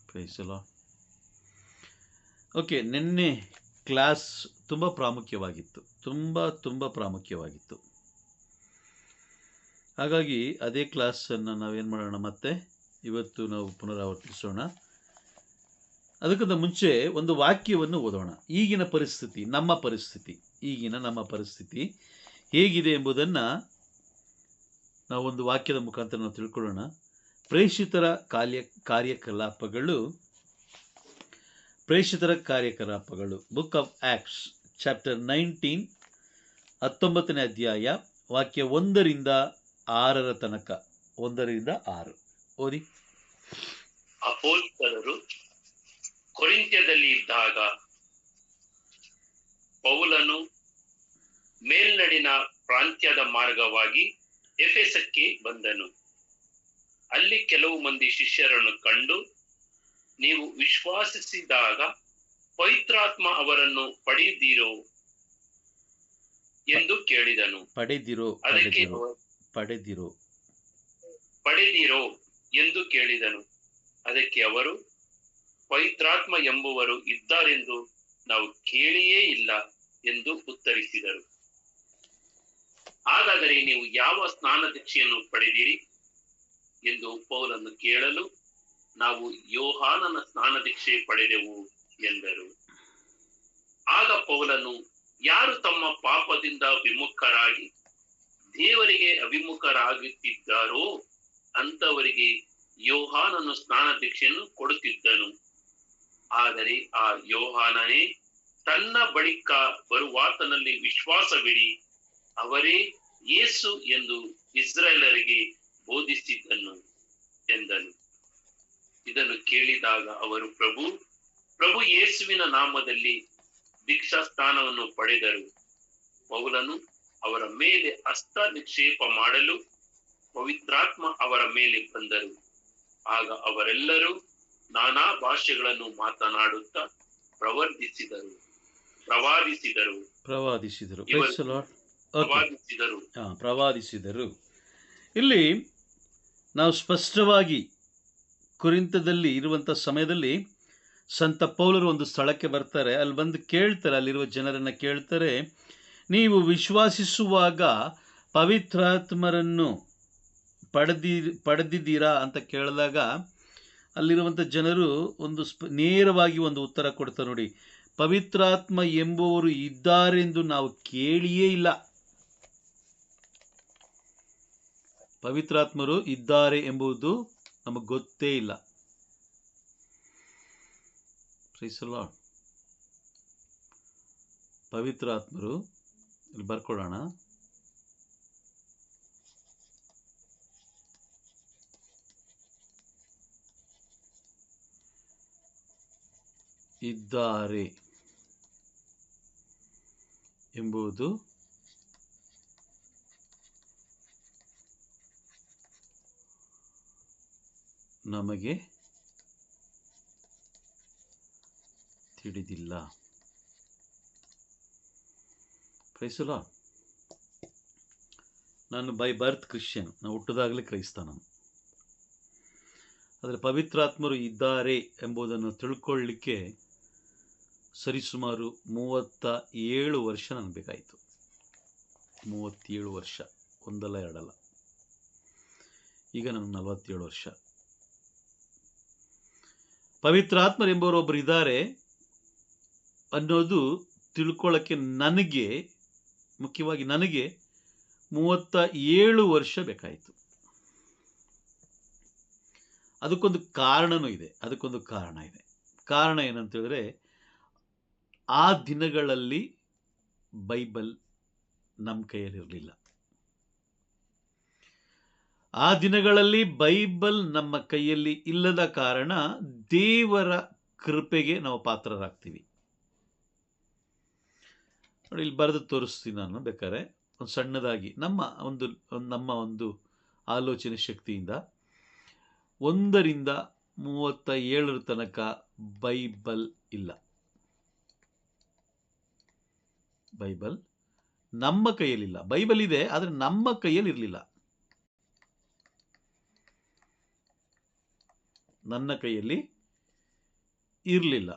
Price the lord. Okay, ನಿನ್ನೆ class ತುಂಬ ಪ್ರಾಮುಖ್ಯವಾಗಿತ್ತು, ತುಂಬ ಪ್ರಾಮುಖ್ಯವಾಗಿತ್ತು. ಹಾಗಾಗಿ ಅದೇ ಕ್ಲಾಸನ್ನು ನಾವೇನು ಮಾಡೋಣ, ಮತ್ತೆ ಇವತ್ತು ನಾವು ಪುನರಾವರ್ತಿಸೋಣ. ಅದಕ್ಕಿಂತ ಮುಂಚೆ ಒಂದು ವಾಕ್ಯವನ್ನು ಓದೋಣ. ಈಗಿನ ನಮ್ಮ ಪರಿಸ್ಥಿತಿ ಹೇಗಿದೆ ಎಂಬುದನ್ನು ನಾವೊಂದು ವಾಕ್ಯದ ಮುಖಾಂತರ ನಾವು ತಿಳ್ಕೊಳ್ಳೋಣ. ಪ್ರೇಷಿತರ ಕಾರ್ಯಕಲಾಪಗಳು, ಬುಕ್ ಆಫ್ ಆಕ್ಟ್ಸ್ ಚಾಪ್ಟರ್ 19, 19ನೇ ಅಧ್ಯಾಯ, ವಾಕ್ಯ 1ರಿಂದ 6 ತನಕ. 1ರಿಂದ 6 ಓದಿ. ಅಪೊಸ್ತಲರು ಕೊರಿಂಥ್ಯದಲ್ಲಿ ಇದ್ದಾಗ ಪೌಲನು ಮೇಲ್ನಡಿನ ಪ್ರಾಂತ್ಯದ ಮಾರ್ಗವಾಗಿ ಎಫೆಸಕ್ಕೆ ಬಂದನು. ಅಲ್ಲಿ ಕೆಲವು ಮಂದಿ ಶಿಷ್ಯರನ್ನು ಕಂಡು, ನೀವು ವಿಶ್ವಾಸಿಸಿದಾಗ ಪವಿತ್ರಾತ್ಮ ಅವರನ್ನು ಪಡೆದಿರೋ ಎಂದು ಕೇಳಿದನು. ಪಡೆದಿರೋ ಎಂದು ಕೇಳಿದನು. ಅದಕ್ಕೆ ಅವರು, ಪವಿತ್ರಾತ್ಮ ಎಂಬುವರು ಇದ್ದಾರೆಂದು ನಾವು ಕೇಳಿಯೇ ಇಲ್ಲ ಎಂದು ಉತ್ತರಿಸಿದರು. ಹಾಗಾದರೆ ನೀವು ಯಾವ ಸ್ನಾನ ದೀಕ್ಷೆಯನ್ನು ಪಡೆದಿರಿ ಎಂದು ಪೌಲನು ಕೇಳಲು, ನಾವು ಯೋಹಾನನ ಸ್ನಾನ ದೀಕ್ಷೆ ಪಡೆದೆವು ಎಂದರು. ಆಗ ಪೌಲನು, ಯಾರು ತಮ್ಮ ಪಾಪದಿಂದ ವಿಮುಖರಾಗಿ ದೇವರಿಗೆ ಅಭಿಮುಖರಾಗುತ್ತಿದ್ದಾರೋ ಅಂತವರಿಗೆ ಯೋಹಾನನು ಸ್ನಾನ ದೀಕ್ಷೆಯನ್ನು ಕೊಡುತ್ತಿದ್ದನು. ಆದರೆ ಆ ಯೋಹಾನನೇ ತನ್ನ ಬಳಿಕ ಬರುವಾತನಲ್ಲಿ ವಿಶ್ವಾಸವಿಡಿ, ಅವರೇ ಯೇಸು ಎಂದು ಇಸ್ರಾಯೇಲರಿಗೆ ಬೋಧಿಸಿದ್ದನು ಎಂದನು. ಇದನ್ನು ಕೇಳಿದಾಗ ಅವರು, ಪ್ರಭು ಯೇಸುವಿನ ನಾಮದಲ್ಲಿ ದೀಕ್ಷಾ ಸ್ಥಾನವನ್ನು ಪಡೆದರು. ಪೌಲನು ಅವರ ಮೇಲೆ ಹಸ್ತ ನಿಕ್ಷೇಪ ಮಾಡಲು ಪವಿತ್ರಾತ್ಮ ಅವರ ಮೇಲೆ ಬಂದರು. ಆಗ ಅವರೆಲ್ಲರೂ ನಾನಾ ಭಾಷೆಗಳನ್ನು ಮಾತನಾಡುತ್ತಾ ಪ್ರವಾದಿಸಿದರು. ಇಲ್ಲಿ ನಾವು ಸ್ಪಷ್ಟವಾಗಿ ಕೊರಿಂಥದಲ್ಲಿ ಇರುವಂಥ ಸಮಯದಲ್ಲಿ ಸಂತ ಪೌಲರು ಒಂದು ಸ್ಥಳಕ್ಕೆ ಬರ್ತಾರೆ. ಅಲ್ಲಿ ಬಂದು ಕೇಳ್ತಾರೆ, ಅಲ್ಲಿರುವ ಜನರನ್ನು ಕೇಳ್ತಾರೆ, ನೀವು ವಿಶ್ವಾಸಿಸುವಾಗ ಪವಿತ್ರಾತ್ಮರನ್ನು ಪಡೆದಿದ್ದೀರಾ ಅಂತ ಕೇಳಿದಾಗ ಅಲ್ಲಿರುವಂಥ ಜನರು ನೇರವಾಗಿ ಒಂದು ಉತ್ತರ ಕೊಡ್ತಾರೆ. ನೋಡಿ, ಪವಿತ್ರಾತ್ಮ ಎಂಬುವರು ಇದ್ದಾರೆಂದು ನಾವು ಕೇಳಿಯೇ ಇಲ್ಲ. ಪವಿತ್ರಾತ್ಮರು ಇದ್ದಾರೆ ಎಂಬುದು ನಮಗೆ ಗೊತ್ತೇ ಇಲ್ಲ. Praise the lord. ಪವಿತ್ರಾತ್ಮರು ಇಲ್ಲಿ ಬರ್ಕೊಳ್ಳೋಣ. ಇದ್ದಾರೆ ಎಂಬುದು ನಮಗೆ ತಿಳಿದಿಲ್ಲ. Praise the lord. ನಾನು ಬೈ ಬರ್ತ್ ಕ್ರಿಶ್ಚಿಯನ್, ನಾನು ಹುಟ್ಟಿದಾಗಲೇ ಕ್ರೈಸ್ತ. ನಾನು ಆದರೆ ಪವಿತ್ರಾತ್ಮರು ಇದ್ದಾರೆ ಎಂಬುದನ್ನು ತಿಳ್ಕೊಳ್ಳಿಕ್ಕೆ ಸರಿಸುಮಾರು 37 ವರ್ಷ ನನಗೆ ಬೇಕಾಯಿತು. 37 ವರ್ಷ, ಒಂದಲ್ಲ ಎರಡಲ್ಲ. ಈಗ ನನಗೆ 47 ವರ್ಷ. ಪವಿತ್ರಾತ್ಮರು ಎಂಬುವರು ಒಬ್ಬರು ಇದ್ದಾರೆ ಅನ್ನೋದು ತಿಳ್ಕೊಳ್ಳೋಕ್ಕೆ ಮುಖ್ಯವಾಗಿ ನನಗೆ 37 ವರ್ಷ ಬೇಕಾಯಿತು. ಅದಕ್ಕೊಂದು ಕಾರಣನೂ ಇದೆ. ಕಾರಣ ಏನಂತ ಹೇಳಿದ್ರೆ, ಆ ದಿನಗಳಲ್ಲಿ ಬೈಬಲ್ ನಮ್ಮ ಕೈಯಲ್ಲಿರಲಿಲ್ಲ. ಆ ದಿನಗಳಲ್ಲಿ ಬೈಬಲ್ ನಮ್ಮ ಕೈಯಲ್ಲಿ ಇಲ್ಲದ ಕಾರಣ ದೇವರ ಕೃಪೆಗೆ ನಾವು ಪಾತ್ರರಾಗ್ತೀವಿ. ನೋಡಿ, ಇಲ್ಲಿ ಬರೆದು ತೋರಿಸ್ತೀನಿ ನಾನು. ಬೇಕಾದ್ರೆ ಒಂದು ಸಣ್ಣದಾಗಿ ನಮ್ಮ ಒಂದು ಆಲೋಚನೆ ಶಕ್ತಿಯಿಂದ 1ರಿಂದ 37 ತನಕ ಬೈಬಲ್ ಇಲ್ಲ. ಬೈಬಲ್ ನಮ್ಮ ಕೈಯಲ್ಲಿಲ್ಲ. ಬೈಬಲ್ ಇದೆ, ಆದರೆ ನಮ್ಮ ಕೈಯಲ್ಲಿ ಇರಲಿಲ್ಲ. ನನ್ನ ಕೈಯಲ್ಲಿ ಇರಲಿಲ್ಲ.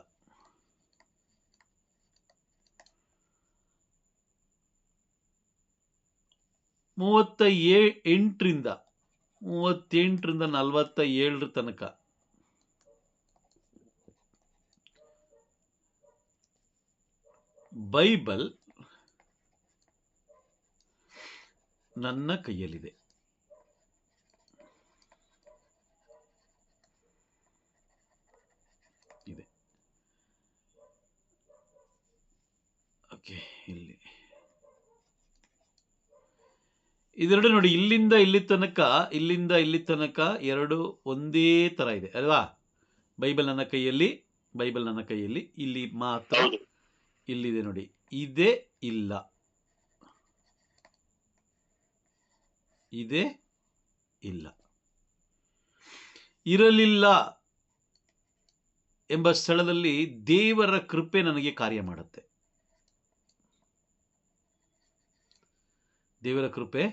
ಎಂಟರಿಂದ 47 ತನಕ ಬೈಬಲ್ ನನ್ನ ಕೈಯಲ್ಲಿದೆ. ಇದೆ. ಓಕೆ, ಇದೆರಡು ನೋಡಿ, ಇಲ್ಲಿಂದ ಇಲ್ಲಿ ತನಕ ಎರಡು ಒಂದೇ ತರ ಇದೆ ಅಲ್ವಾ? ಬೈಬಲ್ ನನ್ನ ಕೈಯಲ್ಲಿ ಇಲ್ಲಿ ಮಾತ್ರ ಇಲ್ಲಿದೆ ನೋಡಿ, ಇದೇ ಇಲ್ಲ, ಇದೇ ಇಲ್ಲ. ಇರಲಿಲ್ಲ ಎಂಬ ಸ್ಥಳದಲ್ಲಿ ದೇವರ ಕೃಪೆ ನನಗೆ ಕಾರ್ಯ ಮಾಡುತ್ತೆ. ದೇವರ ಕೃಪೆ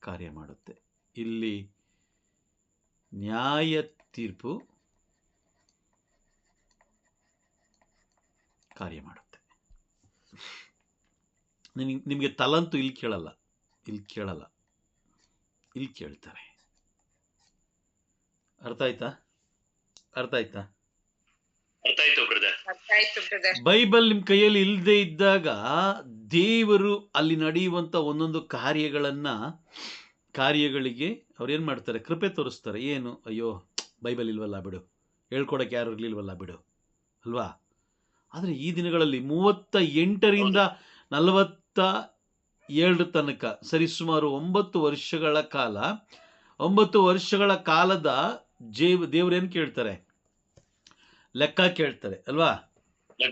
ಕಾರ್ಯ ಮಾಡುತ್ತೆ. ಇಲ್ಲಿ ನ್ಯಾಯ ತೀರ್ಪು ಕಾರ್ಯ ಮಾಡುತ್ತೆ. ನಿಮಗೆ ತಲಂತು ಇಲ್ಲಿ ಕೇಳಲ್ಲ, ಇಲ್ಲಿ ಕೇಳ್ತಾರೆ. ಅರ್ಥ ಆಯ್ತಾ? ಬೈಬಲ್ ನಿಮ್ ಕೈಯಲ್ಲಿ ಇಲ್ಲದೆ ಇದ್ದಾಗ ದೇವರು ಅಲ್ಲಿ ನಡೆಯುವಂತ ಒಂದೊಂದು ಕಾರ್ಯಗಳಿಗೆ ಅವ್ರೇನ್ ಮಾಡ್ತಾರೆ? ಕೃಪೆ ತೋರಿಸ್ತಾರೆ. ಏನು, ಅಯ್ಯೋ ಬೈಬಲ್ ಇಲ್ವಲ್ಲ ಬಿಡು, ಹೇಳ್ಕೊಡಕ್ಕೆ ಯಾರು ಇರ್ಲಿಲ್ವಲ್ಲ ಬಿಡು ಅಲ್ವಾ? ಆದ್ರೆ ಈ ದಿನಗಳಲ್ಲಿ 38ರಿಂದ 47 ತನಕ ಸರಿಸುಮಾರು 9 ವರ್ಷಗಳ ಕಾಲದ ದೇವರೇನ್ ಕೇಳ್ತಾರೆ? ಲೆಕ್ಕ ಕೇಳ್ತಾರೆ ಅಲ್ವಾ?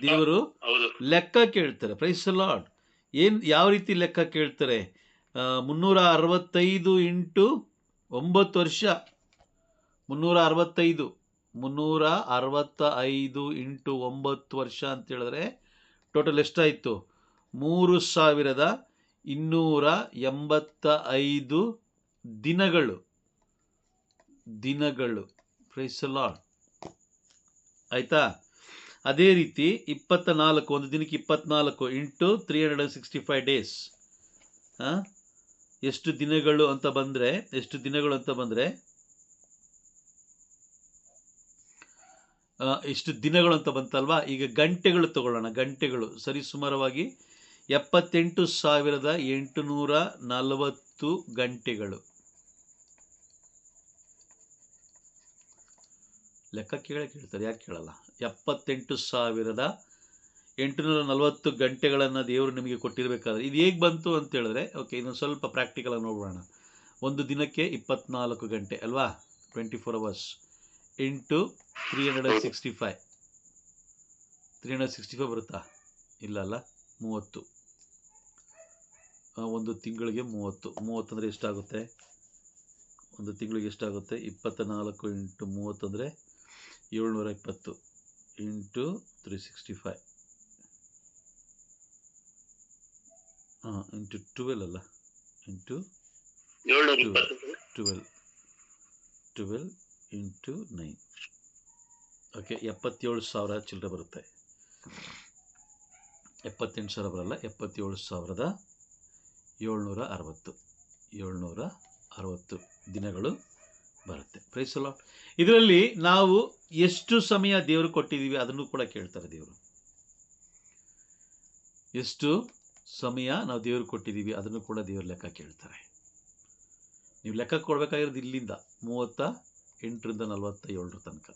ದೇವರು ಲೆಕ್ಕ ಕೇಳ್ತಾರೆ. Praise the lord. ಯಾವ ರೀತಿ ಲೆಕ್ಕ ಕೇಳ್ತಾರೆ? 365 ಇಂಟು 9 ವರ್ಷ, 365 ಇಂಟು 9 ವರ್ಷ ಅಂತ ಹೇಳಿದ್ರೆ ಟೋಟಲ್ ಎಷ್ಟಾಯ್ತು? 3285 ದಿನಗಳು. Praise the lord. ಆಯ್ತಾ? ಅದೇ ರೀತಿ 24, ಒಂದು ದಿನಕ್ಕೆ 24 ಇಂಟು 365 ಡೇಸ್. ಎಷ್ಟು ದಿನಗಳು ಅಂತ ಬಂದ್ರೆ ಎಷ್ಟು ದಿನಗಳು ಅಂತ ಬಂತಲ್ವಾ? ಈಗ ಗಂಟೆಗಳು ತಗೊಳ್ಳೋಣ. ಗಂಟೆಗಳು ಸರಿಸುಮಾರವಾಗಿ 78,840 ಗಂಟೆಗಳು. ಲೆಕ್ಕ ಕೇಳ್ತಾರೆ, ಯಾಕೆ ಕೇಳಲ್ಲ? 78,840 ಗಂಟೆಗಳನ್ನು ದೇವರು ನಿಮಗೆ ಕೊಟ್ಟಿರಬೇಕಾದ್ರೆ ಇದು ಹೇಗೆ ಬಂತು ಅಂತ ಹೇಳಿದ್ರೆ, ಓಕೆ, ಇದನ್ನು ಸ್ವಲ್ಪ ಪ್ರಾಕ್ಟಿಕಲ್ ಆಗಿ ನೋಡೋಣ. ಒಂದು ದಿನಕ್ಕೆ 24 ಗಂಟೆ ಅಲ್ವಾ? 24 ಅವರ್ಸ್ ಇಂಟು 365 ಬರುತ್ತಾ? ಇಲ್ಲ ಅಲ್ಲ, 30. ಒಂದು ತಿಂಗಳಿಗೆ 30 ಅಂದರೆ ಎಷ್ಟಾಗುತ್ತೆ? ಒಂದು ತಿಂಗಳಿಗೆ ಎಷ್ಟಾಗುತ್ತೆ? 24 ಇಂಟು 30 ಅಂದರೆ 720 ಇಂಟು 365 ಇಂಟು 12 ಅಲ್ಲ, ಇಂಟು 12 ಇಂಟು 9. ಓಕೆ, 77,000 ಚಿಲ್ಲರೆ ಬರುತ್ತೆ. 78,000 ಬರಲ್ಲ, 77,760 ದಿನಗಳು ಬರುತ್ತೆ. Praise the lord. ಇದರಲ್ಲಿ ನಾವು ಎಷ್ಟು ಸಮಯ ದೇವರು ಕೊಟ್ಟಿದ್ದೀವಿ ಅದನ್ನು ಕೂಡ ಕೇಳ್ತಾರೆ ದೇವರು. ಎಷ್ಟು ಸಮಯ ನಾವು ದೇವರು ಕೊಟ್ಟಿದ್ದೀವಿ ಅದನ್ನು ಕೂಡ ದೇವರು ಲೆಕ್ಕ ಕೇಳ್ತಾರೆ. ನೀವು ಲೆಕ್ಕ ಕೊಡಬೇಕಾಗಿರೋದು ಇಲ್ಲಿಂದ 38ರಿಂದ 47 ತನಕ.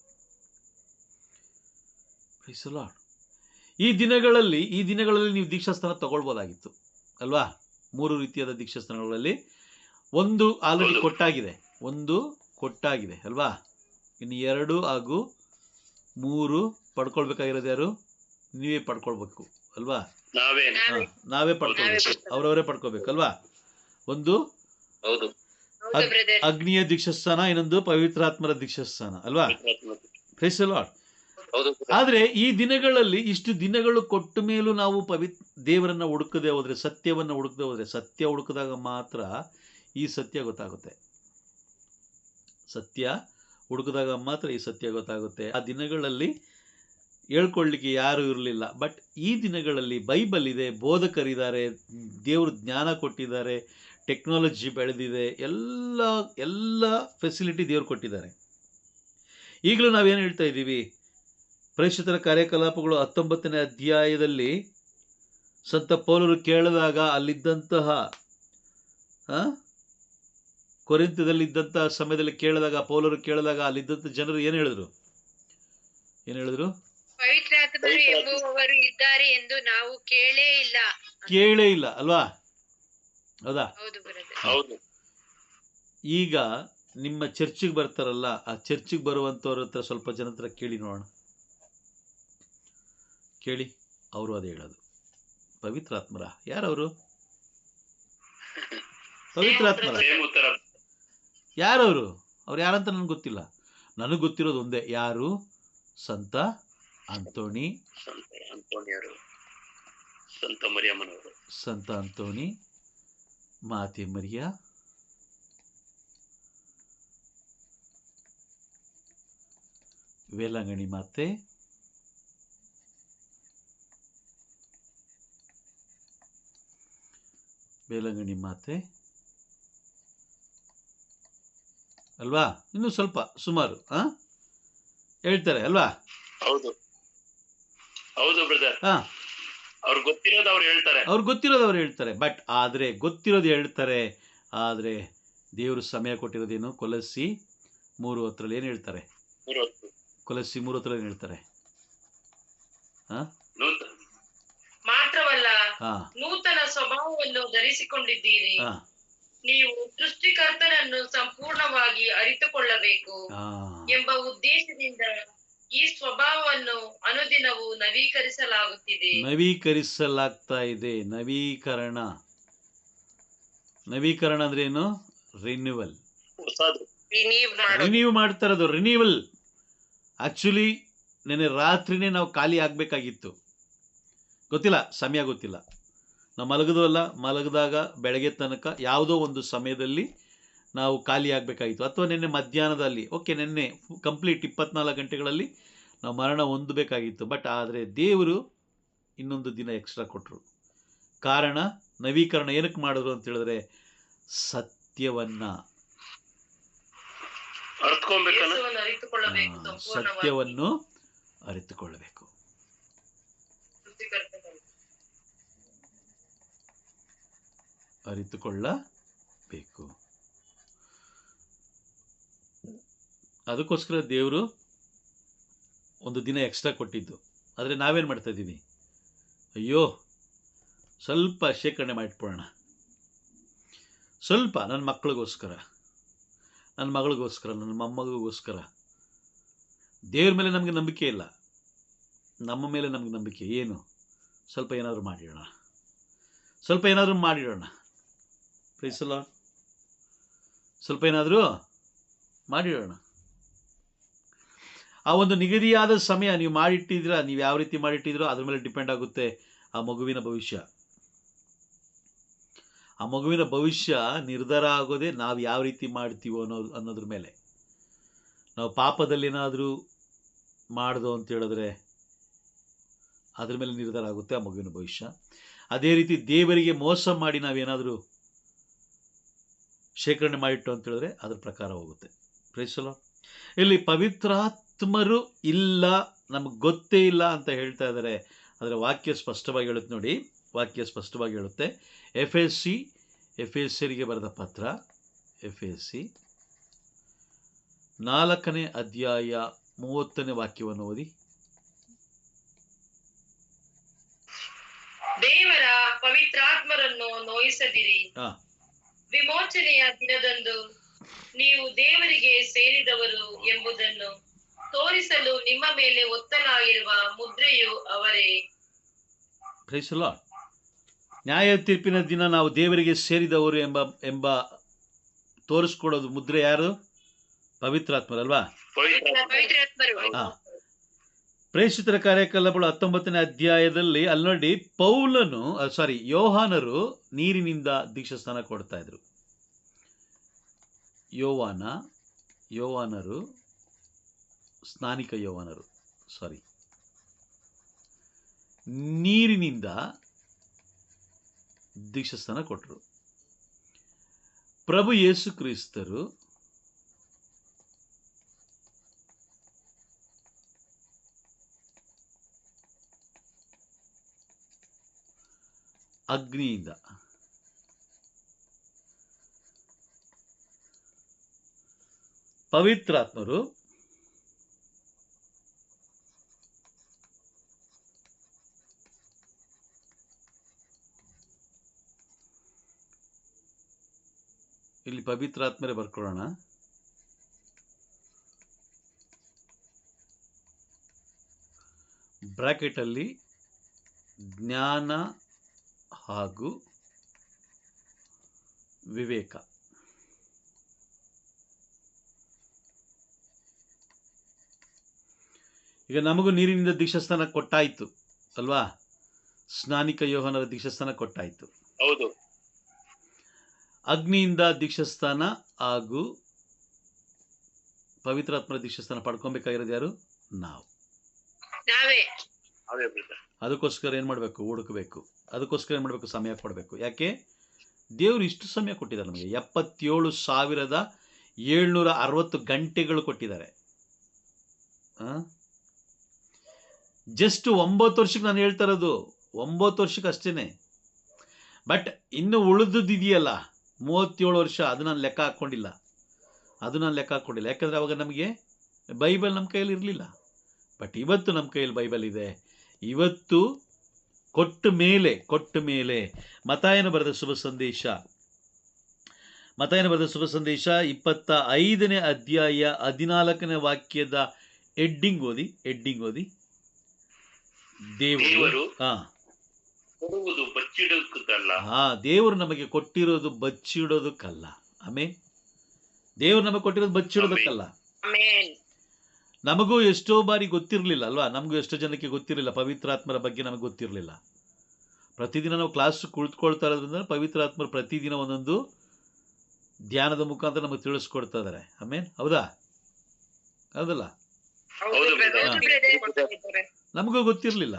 Praise the lord. ಈ ದಿನಗಳಲ್ಲಿ ನೀವು ದೀಕ್ಷಾಸ್ಥಾನ ತಗೊಳ್ಬೋದಾಗಿತ್ತು ಅಲ್ವಾ? 3 ರೀತಿಯಾದ ದೀಕ್ಷಾಸ್ಥಾನಗಳಲ್ಲಿ ಒಂದು ಆಲ್ರೆಡಿ ಕೊಟ್ಟಾಗಿದೆ ಅಲ್ವಾ? ಇನ್ನು 2 ಹಾಗೂ 3 ಪಡ್ಕೊಳ್ಬೇಕಾಗಿರೋದು ಯಾರು? ನೀವೇ ಪಡ್ಕೊಳ್ಬೇಕು ಅಲ್ವಾ? ನಾವೇ ಪಡ್ಕೊಳ್ಬೇಕು, ಅವರವರೇ ಪಡ್ಕೋಬೇಕಲ್ವಾ? ಒಂದು ಅಗ್ನಿಯ ದೀಕ್ಷಾಸ್ಥಾನ, ಇನ್ನೊಂದು ಪವಿತ್ರಾತ್ಮರ ದೀಕ್ಷಾಸ್ಥಾನ ಅಲ್ವಾ? Praise the lord. ಆದ್ರೆ ಈ ದಿನಗಳಲ್ಲಿ ಇಷ್ಟು ದಿನಗಳು ಕೊಟ್ಟ ಮೇಲೂ ನಾವು ದೇವರನ್ನ ಹುಡುಕದೆ ಹೋದ್ರೆ, ಸತ್ಯವನ್ನ ಹುಡುಕದೆ ಹೋದ್ರೆ, ಸತ್ಯ ಹುಡುಕಿದಾಗ ಮಾತ್ರ ಈ ಸತ್ಯ ಗೊತ್ತಾಗುತ್ತೆ. ಸತ್ಯ ಹುಡುಕಿದಾಗ ಮಾತ್ರ ಈ ಸತ್ಯ ಗೊತ್ತಾಗುತ್ತೆ. ಆ ದಿನಗಳಲ್ಲಿ ಹೇಳ್ಕೊಳ್ಳಿಕ್ಕೆ ಯಾರೂ ಇರಲಿಲ್ಲ. ಬಟ್ ಈ ದಿನಗಳಲ್ಲಿ ಬೈಬಲ್ ಇದೆ, ಬೋಧಕರಿದ್ದಾರೆ, ದೇವರು ಜ್ಞಾನ ಕೊಟ್ಟಿದ್ದಾರೆ, ಟೆಕ್ನಾಲಜಿ ಬೆಳೆದಿದೆ, ಎಲ್ಲ ಫೆಸಿಲಿಟಿ ದೇವರು ಕೊಟ್ಟಿದ್ದಾರೆ. ಈಗಲೂ ನಾವೇನು ಹೇಳ್ತಾ ಇದ್ದೀವಿ, ಪ್ರೇಷಿತರ ಕಾರ್ಯಕಲಾಪಗಳು 19ನೇ ಅಧ್ಯಾಯದಲ್ಲಿ ಸಂತ ಪೌಲರು ಕೇಳಿದಾಗ ಅಲ್ಲಿದ್ದಂತಹ ಕೊರಿಂಥದಲ್ಲಿದ್ದಂತಹ ಸಮಯದಲ್ಲಿ ಪೌಲರು ಕೇಳಿದಾಗ ಅಲ್ಲಿದ್ದಂಥ ಜನರು ಏನು ಹೇಳಿದ್ರು? ಪವಿತ್ರಾತ್ಮರು ಎಂಬುವವರು ಇದ್ದಾರೆ ಎಂದು ನಾವು ಕೇಳೇ ಇಲ್ಲ ಅಲ್ವಾ? ಹೌದಾ? ಹೌದು. ಈಗ ನಿಮ್ಮ ಚರ್ಚಿಗೆ ಬರ್ತಾರಲ್ಲ, ಆ ಚರ್ಚಿಗೆ ಬರುವಂತವ್ರ ಹತ್ರ ಸ್ವಲ್ಪ ಜನ ಹತ್ರ ಕೇಳಿ ನೋಡೋಣ. ಕೇಳಿ, ಅವರು ಅದೇ ಹೇಳೋದು. ಪವಿತ್ರಾತ್ಮರ ಯಾರವರು? ಪವಿತ್ರಾತ್ಮರ ಯಾರವರು? ಅವ್ರು ಯಾರಂತ ನನಗೆ ಗೊತ್ತಿಲ್ಲ. ನನಗೆ ಗೊತ್ತಿರೋದು ಒಂದೇ, ಯಾರು? ಸಂತ ಅಂತೋಣಿ, ಸಂತ ಅಂತೋಣಿ, ಮಾತೆ ಮರಿಯ, ವೇಲಂಗಣಿ ಮಾತೆ, ಅಲ್ವಾ? ಇನ್ನು ಸ್ವಲ್ಪ ಸುಮಾರು ಹೇಳ್ತಾರೆ ಅಲ್ವಾ? ಹೌದು ಬ್ರದರ್. ಅವ್ರಿಗೆ ಗೊತ್ತಿರೋದು ಅವ್ರು ಹೇಳ್ತಾರೆ. ಬಟ್ ಆದ್ರೆ ಗೊತ್ತಿರೋದು ಹೇಳ್ತಾರೆ, ಆದ್ರೆ ದೇವರು ಸಮಯ ಕೊಟ್ಟಿರೋದೇನು? ಕೊಲಸ್ಸಿ 3:10 ಏನು ಹೇಳ್ತಾರೆ? ಕೊಲಸ್ಸಿ 3:10 ಏನು ಹೇಳ್ತಾರೆ? ಮಾತ್ರವಲ್ಲ, ನೂತನ ಸ್ವಭಾವವನ್ನು ಧರಿಸಿಕೊಂಡಿದ್ದೀರಿ. ನೀವು ಸೃಷ್ಟಿಕರ್ತನನ್ನು ಸಂಪೂರ್ಣವಾಗಿ ಅರಿತುಕೊಳ್ಳಬೇಕು ಎಂಬ ಉದ್ದೇಶದಿಂದ ಈ ಸ್ವಭಾವವನ್ನು ಅನುದಿನವೂ ನವೀಕರಿಸಲಾಗ್ತಾ ಇದೆ. ನವೀಕರಣ ಅಂದ್ರೆ ಏನು? ರಿನ್ಯೂ ಮಾಡ್ತಾ ಇರೋದು. ರಿನ್ಯೂವಲ್. ಆಕ್ಚುಲಿ ನೆನ್ನೆ ರಾತ್ರಿನೇ ನಾವು ಖಾಲಿ ಆಗ್ಬೇಕಾಗಿತ್ತು. ಗೊತ್ತಿಲ್ಲ, ಸಮಯ ಗೊತ್ತಿಲ್ಲ. ನಾವು ಮಲಗಿದಾಗ ಬೆಳಗ್ಗೆ ತನಕ ಯಾವುದೋ ಒಂದು ಸಮಯದಲ್ಲಿ ನಾವು ಖಾಲಿ ಆಗಬೇಕಾಗಿತ್ತು, ಅಥವಾ ನಿನ್ನೆ ಮಧ್ಯಾಹ್ನದಲ್ಲಿ. ಓಕೆ, ನಿನ್ನೆ ಕಂಪ್ಲೀಟ್ 24 ಗಂಟೆಗಳಲ್ಲಿ ನಾವು ಮರಣ ಹೊಂದಬೇಕಾಗಿತ್ತು. ಬಟ್ ಆದರೆ ದೇವರು ಇನ್ನೊಂದು ದಿನ ಎಕ್ಸ್ಟ್ರಾ ಕೊಟ್ಟರು. ಕಾರಣ ನವೀಕರಣ ಏನಕ್ಕೆ ಮಾಡಿದ್ರು ಅಂತ ಹೇಳಿದ್ರೆ, ಸತ್ಯವನ್ನು ಅರಿತುಕೊಳ್ಳಬೇಕು. ಅದಕ್ಕೋಸ್ಕರ ದೇವರು ಒಂದು ದಿನ ಎಕ್ಸ್ಟ್ರಾ ಕೊಟ್ಟಿದ್ದು. ಆದರೆ ನಾವೇನು ಮಾಡ್ತಾ ಇದ್ದೀವಿ? ಅಯ್ಯೋ, ಸ್ವಲ್ಪ ಶೇಖರಣೆ ಮಾಡಿಟ್ಕೊಳ್ಳೋಣ, ಸ್ವಲ್ಪ ನನ್ನ ಮಕ್ಕಳಿಗೋಸ್ಕರ, ನನ್ನ ಮಗಳಿಗೋಸ್ಕರ, ನನ್ನ ಮೊಮ್ಮಗಳಿಗೋಸ್ಕರ. ದೇವ್ರ ಮೇಲೆ ನಮಗೆ ನಂಬಿಕೆ ಇಲ್ಲ, ನಮ್ಮ ಮೇಲೆ ನಮಗೆ ನಂಬಿಕೆ ಏನು? ಸ್ವಲ್ಪ ಏನಾದರೂ ಮಾಡಿಡೋಣ. Price the lord. ಸ್ವಲ್ಪ ಏನಾದರೂ ಮಾಡಿಡೋಣ. ಆ ಒಂದು ನಿಗದಿಯಾದ ಸಮಯ ನೀವು ಮಾಡಿಟ್ಟಿದ್ದೀರಾ, ನೀವು ಯಾವ ರೀತಿ ಮಾಡಿಟ್ಟಿದ್ದೀರೋ ಅದ್ರ ಮೇಲೆ ಡಿಪೆಂಡ್ ಆಗುತ್ತೆ ಆ ಮಗುವಿನ ಭವಿಷ್ಯ. ಆ ಮಗುವಿನ ಭವಿಷ್ಯ ನಿರ್ಧಾರ ಆಗೋದೇ ನಾವು ಯಾವ ರೀತಿ ಮಾಡ್ತೀವೋ ಅನ್ನೋದ್ರ ಮೇಲೆ. ನಾವು ಪಾಪದಲ್ಲಿ ಏನಾದರೂ ಮಾಡ್ದೋ ಅಂತ ಹೇಳಿದ್ರೆ ಅದ್ರ ಮೇಲೆ ನಿರ್ಧಾರ ಆಗುತ್ತೆ ಆ ಮಗುವಿನ ಭವಿಷ್ಯ. ಅದೇ ರೀತಿ ದೇವರಿಗೆ ಮೋಸ ಮಾಡಿ ನಾವೇನಾದರೂ ಶೇಖರಣೆ ಮಾಡಿಟ್ಟು ಅಂತ ಹೇಳಿದ್ರೆ ಅದ್ರ ಪ್ರಕಾರ ಹೋಗುತ್ತೆ. Praise the lord. ಇಲ್ಲಿ ಪವಿತ್ರಾತ್ಮರು ಇಲ್ಲ, ನಮಗೆ ಗೊತ್ತೇ ಇಲ್ಲ ಅಂತ ಹೇಳ್ತಾ ಇದ್ದಾರೆ. ಅದರ ವಾಕ್ಯ ಸ್ಪಷ್ಟವಾಗಿ ಹೇಳುತ್ತೆ ನೋಡಿ. ವಾಕ್ಯ ಸ್ಪಷ್ಟವಾಗಿ ಹೇಳುತ್ತೆ. ಎಫೆಸಿಯರಿಗೆ ಬರೆದ ಪತ್ರ, ಎಫೆಸಿ 4ನೇ ಅಧ್ಯಾಯ 30ನೇ ವಾಕ್ಯವನ್ನು ಓದಿ. ದೇವರ ಪವಿತ್ರಾತ್ಮರನ್ನು ನೋಯಿಸದಿರಿ. ವಿಮೋಚನೆಯ ದಿನದಂದು ನೀವು ದೇವರಿಗೆ ಸೇರಿದವರು ಎಂಬುದನ್ನು ತೋರಿಸಲು ನಿಮ್ಮ ಮೇಲೆ ಒತ್ತಲಾಗಿರುವ ಮುದ್ರೆಯು ಅವರೇ. Praise the lord. ನ್ಯಾಯ ತೀರ್ಪಿನ ದಿನ ನಾವು ದೇವರಿಗೆ ಸೇರಿದವರು ಎಂಬ ತೋರಿಸ್ಕೊಡೋದು ಮುದ್ರೆ ಯಾರು? ಪವಿತ್ರಾತ್ಮರಲ್ವಾ? ಪ್ರೇಷಿತರ ಕಾರ್ಯಕಲಾಪಗಳು 19ನೇ ಅಧ್ಯಾಯದಲ್ಲಿ ಅಲ್ಲಿ ನೋಡಿ, ಯೋಹಾನರು ನೀರಿನಿಂದ ದೀಕ್ಷಾಸ್ನಾನ ಕೊಡ್ತಾ ಇದ್ರು. ಯೋಹಾನರು ಸ್ನಾನಿಕ ಯೋಹಾನರು ನೀರಿನಿಂದ ದೀಕ್ಷಾಸ್ನಾನ ಕೊಟ್ಟರು. ಪ್ರಭು ಯೇಸು ಕ್ರಿಸ್ತರು ಅಗ್ನಿಯಿಂದ, ಪವಿತ್ರಾತ್ಮರು ಇಲ್ಲಿ ಪವಿತ್ರಾತ್ಮರೇ ಬರ್ಕೊಳ್ಳೋಣ. ಬ್ರಾಕೆಟ್ ಅಲ್ಲಿ ಜ್ಞಾನ ಹಾಗೂ ವಿವೇಕ. ಈಗ ನಮಗೂ ನೀರಿನಿಂದ ದೀಕ್ಷಾಸ್ನಾನ ಕೊಟ್ಟಾಯ್ತು ಅಲ್ವಾ? ಸ್ನಾನಿಕ ಯೋಹಾನರ ದೀಕ್ಷಾಸ್ನಾನ ಕೊಟ್ಟಾಯ್ತು. ಹೌದು. ಅಗ್ನಿಯಿಂದ ದೀಕ್ಷಾಸ್ನಾನ ಹಾಗೂ ಪವಿತ್ರಾತ್ಮರ ದೀಕ್ಷಾಸ್ನಾನ ಪಡ್ಕೊಬೇಕಾಗಿರೋದು ಯಾರು? ನಾವೇ. ಅದಕ್ಕೋಸ್ಕರ ಏನ್ ಮಾಡ್ಬೇಕು? ಹುಡುಕಬೇಕು. ಅದಕ್ಕೋಸ್ಕರ ಏನ್ ಮಾಡ್ಬೇಕು? ಸಮಯ ಕೊಡಬೇಕು. ಯಾಕೆ? ದೇವರು ಇಷ್ಟು ಸಮಯ ಕೊಟ್ಟಿದ್ದಾರೆ ನಮಗೆ. 77,760 ಗಂಟೆಗಳು ಕೊಟ್ಟಿದ್ದಾರೆ. ಜಸ್ಟ್ 9 ವರ್ಷಕ್ಕೆ ನಾನು ಹೇಳ್ತಾ ಇರೋದು, 9 ವರ್ಷಕ್ಕೆ ಅಷ್ಟೇನೆ. ಬಟ್ ಇನ್ನು ಉಳಿದಿದೆಯಲ್ಲ 37 ವರ್ಷ, ಅದು ನಾನು ಲೆಕ್ಕ ಹಾಕ್ಕೊಂಡಿಲ್ಲ. ಯಾಕಂದ್ರೆ ಅವಾಗ ನಮಗೆ ಬೈಬಲ್ ನಮ್ಮ ಕೈಯಲ್ಲಿ ಇರಲಿಲ್ಲ. ಬಟ್ ಇವತ್ತು ನಮ್ಮ ಕೈಯಲ್ಲಿ ಬೈಬಲ್ ಇದೆ. ಇವತ್ತು ಕೊಟ್ಟ ಮೇಲೆ ಮತ್ತಾಯನ ಬರೆದ ಶುಭ ಸಂದೇಶ 25ನೇ ಅಧ್ಯಾಯ 14ನೇ ವಾಕ್ಯದ ಹೆಡ್ಡಿಂಗ್ ಓದಿ. ದೇವರು ಕೊಡುವುದು ಬಚ್ಚಿಡೋದಕ್ಕಲ್ಲ. ದೇವರು ನಮಗೆ ಕೊಟ್ಟಿರೋದು ಬಚ್ಚಿಡೋದಕ್ಕಲ್ಲ. ಆಮೇನ್. ದೇವರು ನಮಗೆ ಕೊಟ್ಟಿರೋದು ಬಚ್ಚಿಡೋದಕ್ಕಲ್ಲ. ನಮಗೂ ಎಷ್ಟೋ ಬಾರಿ ಗೊತ್ತಿರಲಿಲ್ಲ ಅಲ್ವಾ? ನಮಗೂ ಎಷ್ಟೋ ಜನಕ್ಕೆ ಗೊತ್ತಿರಲಿಲ್ಲ ಪವಿತ್ರಾತ್ಮರ ಬಗ್ಗೆ. ನಮಗೆ ಗೊತ್ತಿರಲಿಲ್ಲ. ಪ್ರತಿದಿನ ನಾವು ಕ್ಲಾಸ್ ಕುಳಿತುಕೊಳ್ತಾ ಇರೋದ್ರಿಂದ ಪವಿತ್ರಾತ್ಮರು ಪ್ರತಿದಿನ ಒಂದೊಂದು ಧ್ಯಾನದ ಮುಖಾಂತರ ನಮಗೆ ತಿಳಿಸ್ಕೊಡ್ತಾ ಇದ್ದಾರೆ. ಆಮೇನ್. ಹೌದಲ್ಲ? ನಮಗೂ ಗೊತ್ತಿರಲಿಲ್ಲ.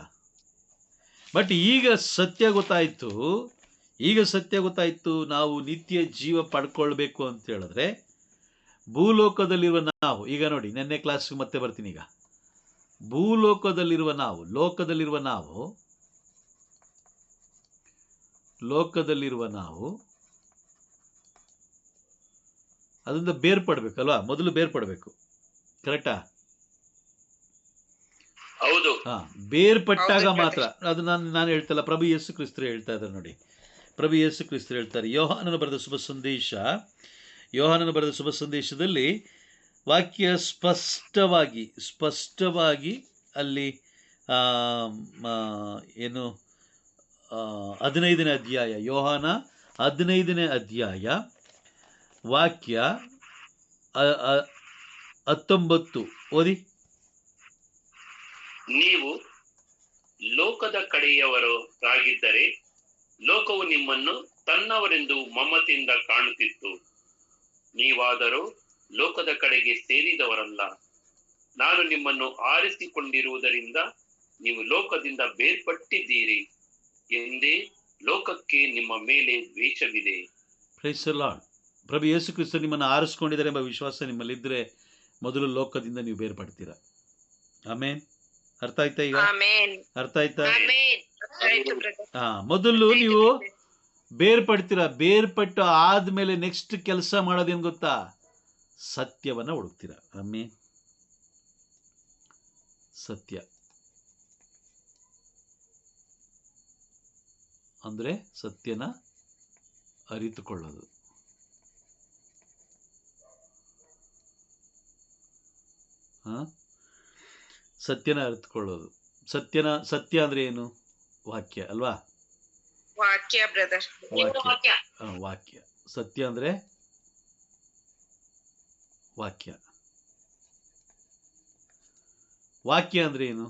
ಬಟ್ ಈಗ ಸತ್ಯ ಗೊತ್ತಾಯ್ತು. ನಾವು ನಿತ್ಯ ಜೀವ ಪಡ್ಕೊಳ್ಬೇಕು ಅಂತ ಹೇಳಿದ್ರೆ ಭೂಲೋಕದಲ್ಲಿರುವ ನಾವು, ಈಗ ನೋಡಿ ನೆನ್ನೆ ಕ್ಲಾಸ್ಗೆ ಮತ್ತೆ ಬರ್ತೀನಿ. ಈಗ ಭೂಲೋಕದಲ್ಲಿರುವ ನಾವು ಅದರಿಂದ ಬೇರ್ಪಡ್ಬೇಕಲ್ವಾ? ಮೊದಲು ಬೇರ್ಪಡ್ಬೇಕು. ಕರೆಕ್ಟಾ? ಹೌದು. ಬೇರ್ಪಟ್ಟಾಗ ಮಾತ್ರ. ಅದು ನಾನು ಹೇಳ್ತಲ್ಲ, ಪ್ರಭು ಯೇಸು ಕ್ರಿಸ್ತರು ಹೇಳ್ತಾ ಇದ್ದಾರೆ ನೋಡಿ. ಪ್ರಭು ಯೇಸು ಕ್ರಿಸ್ತರು ಹೇಳ್ತಾರೆ, ಯೋಹಾನನ ಬರೆದ ಶುಭ ಸಂದೇಶದಲ್ಲಿ ವಾಕ್ಯ ಸ್ಪಷ್ಟವಾಗಿ ಅಲ್ಲಿ 15ನೇ ಅಧ್ಯಾಯ, ಯೋಹಾನ 15ನೇ ಅಧ್ಯಾಯ ವಾಕ್ಯ 19 ಓದಿ. ನೀವು ಲೋಕದ ಕಡೆಯವರಾಗಿದ್ದರೆ ಲೋಕವು ನಿಮ್ಮನ್ನು ತನ್ನವರೆಂದು ಮಮತೆಯಿಂದ ಕಾಣುತ್ತಿತ್ತು. ನೀವಾದರೂ ಲೋಕದ ಕಡೆಗೆ ಸೇರಿದವರಲ್ಲ. ನಾನು ನಿಮ್ಮನ್ನು ಆರಿಸಿಕೊಂಡಿರುವುದರಿಂದ ನೀವು ಲೋಕದಿಂದ ಬೇರ್ಪಟ್ಟಿದ್ದೀರಿ ಎಂದೇ ಲೋಕಕ್ಕೆ ನಿಮ್ಮ ಮೇಲೆ ದ್ವೇಷವಿದೆ. Praise the lord. ಪ್ರಭು ಯೇಸು ಕ್ರಿಸ್ತ ನಿಮ್ಮನ್ನು ಆರಿಸಿಕೊಂಡಿದ್ದಾರೆ ಎಂಬ ವಿಶ್ವಾಸ ನಿಮ್ಮಲ್ಲಿದ್ದರೆ ಮೊದಲು ಲೋಕದಿಂದ ನೀವು ಬೇರ್ಪಡ್ತೀರಾ. ಆಮೇನ್. ಅರ್ಥ ಆಯ್ತಾ? ಈಗ ಅರ್ಥ ಆಯ್ತಾ? ಮೊದಲು ನೀವು ಬೇರ್ಪಡ್ತೀರಾ. ಬೇರ್ಪಟ್ಟು ಆದ್ಮೇಲೆ ನೆಕ್ಸ್ಟ್ ಕೆಲಸ ಮಾಡೋದೇನು ಗೊತ್ತಾ? ಸತ್ಯವನ್ನ ಹುಡುಕ್ತೀರಾ. ಆಮೇನ್. ಸತ್ಯ ಅಂದ್ರೆ ಸತ್ಯನ ಅರಿತುಕೊಳ್ಳೋದು. ಸತ್ಯನ ಅರಿತುಕೊಳ್ಳೋದು. ಸತ್ಯ ಅಂದ್ರೆ ಏನು? ವಾಕ್ಯ ಅಲ್ವಾ? ವಾಕ್ಯ. ಸತ್ಯ ಅಂದ್ರೆ ವಾಕ್ಯ. ವಾಕ್ಯ ಅಂದ್ರೆ ಏನು?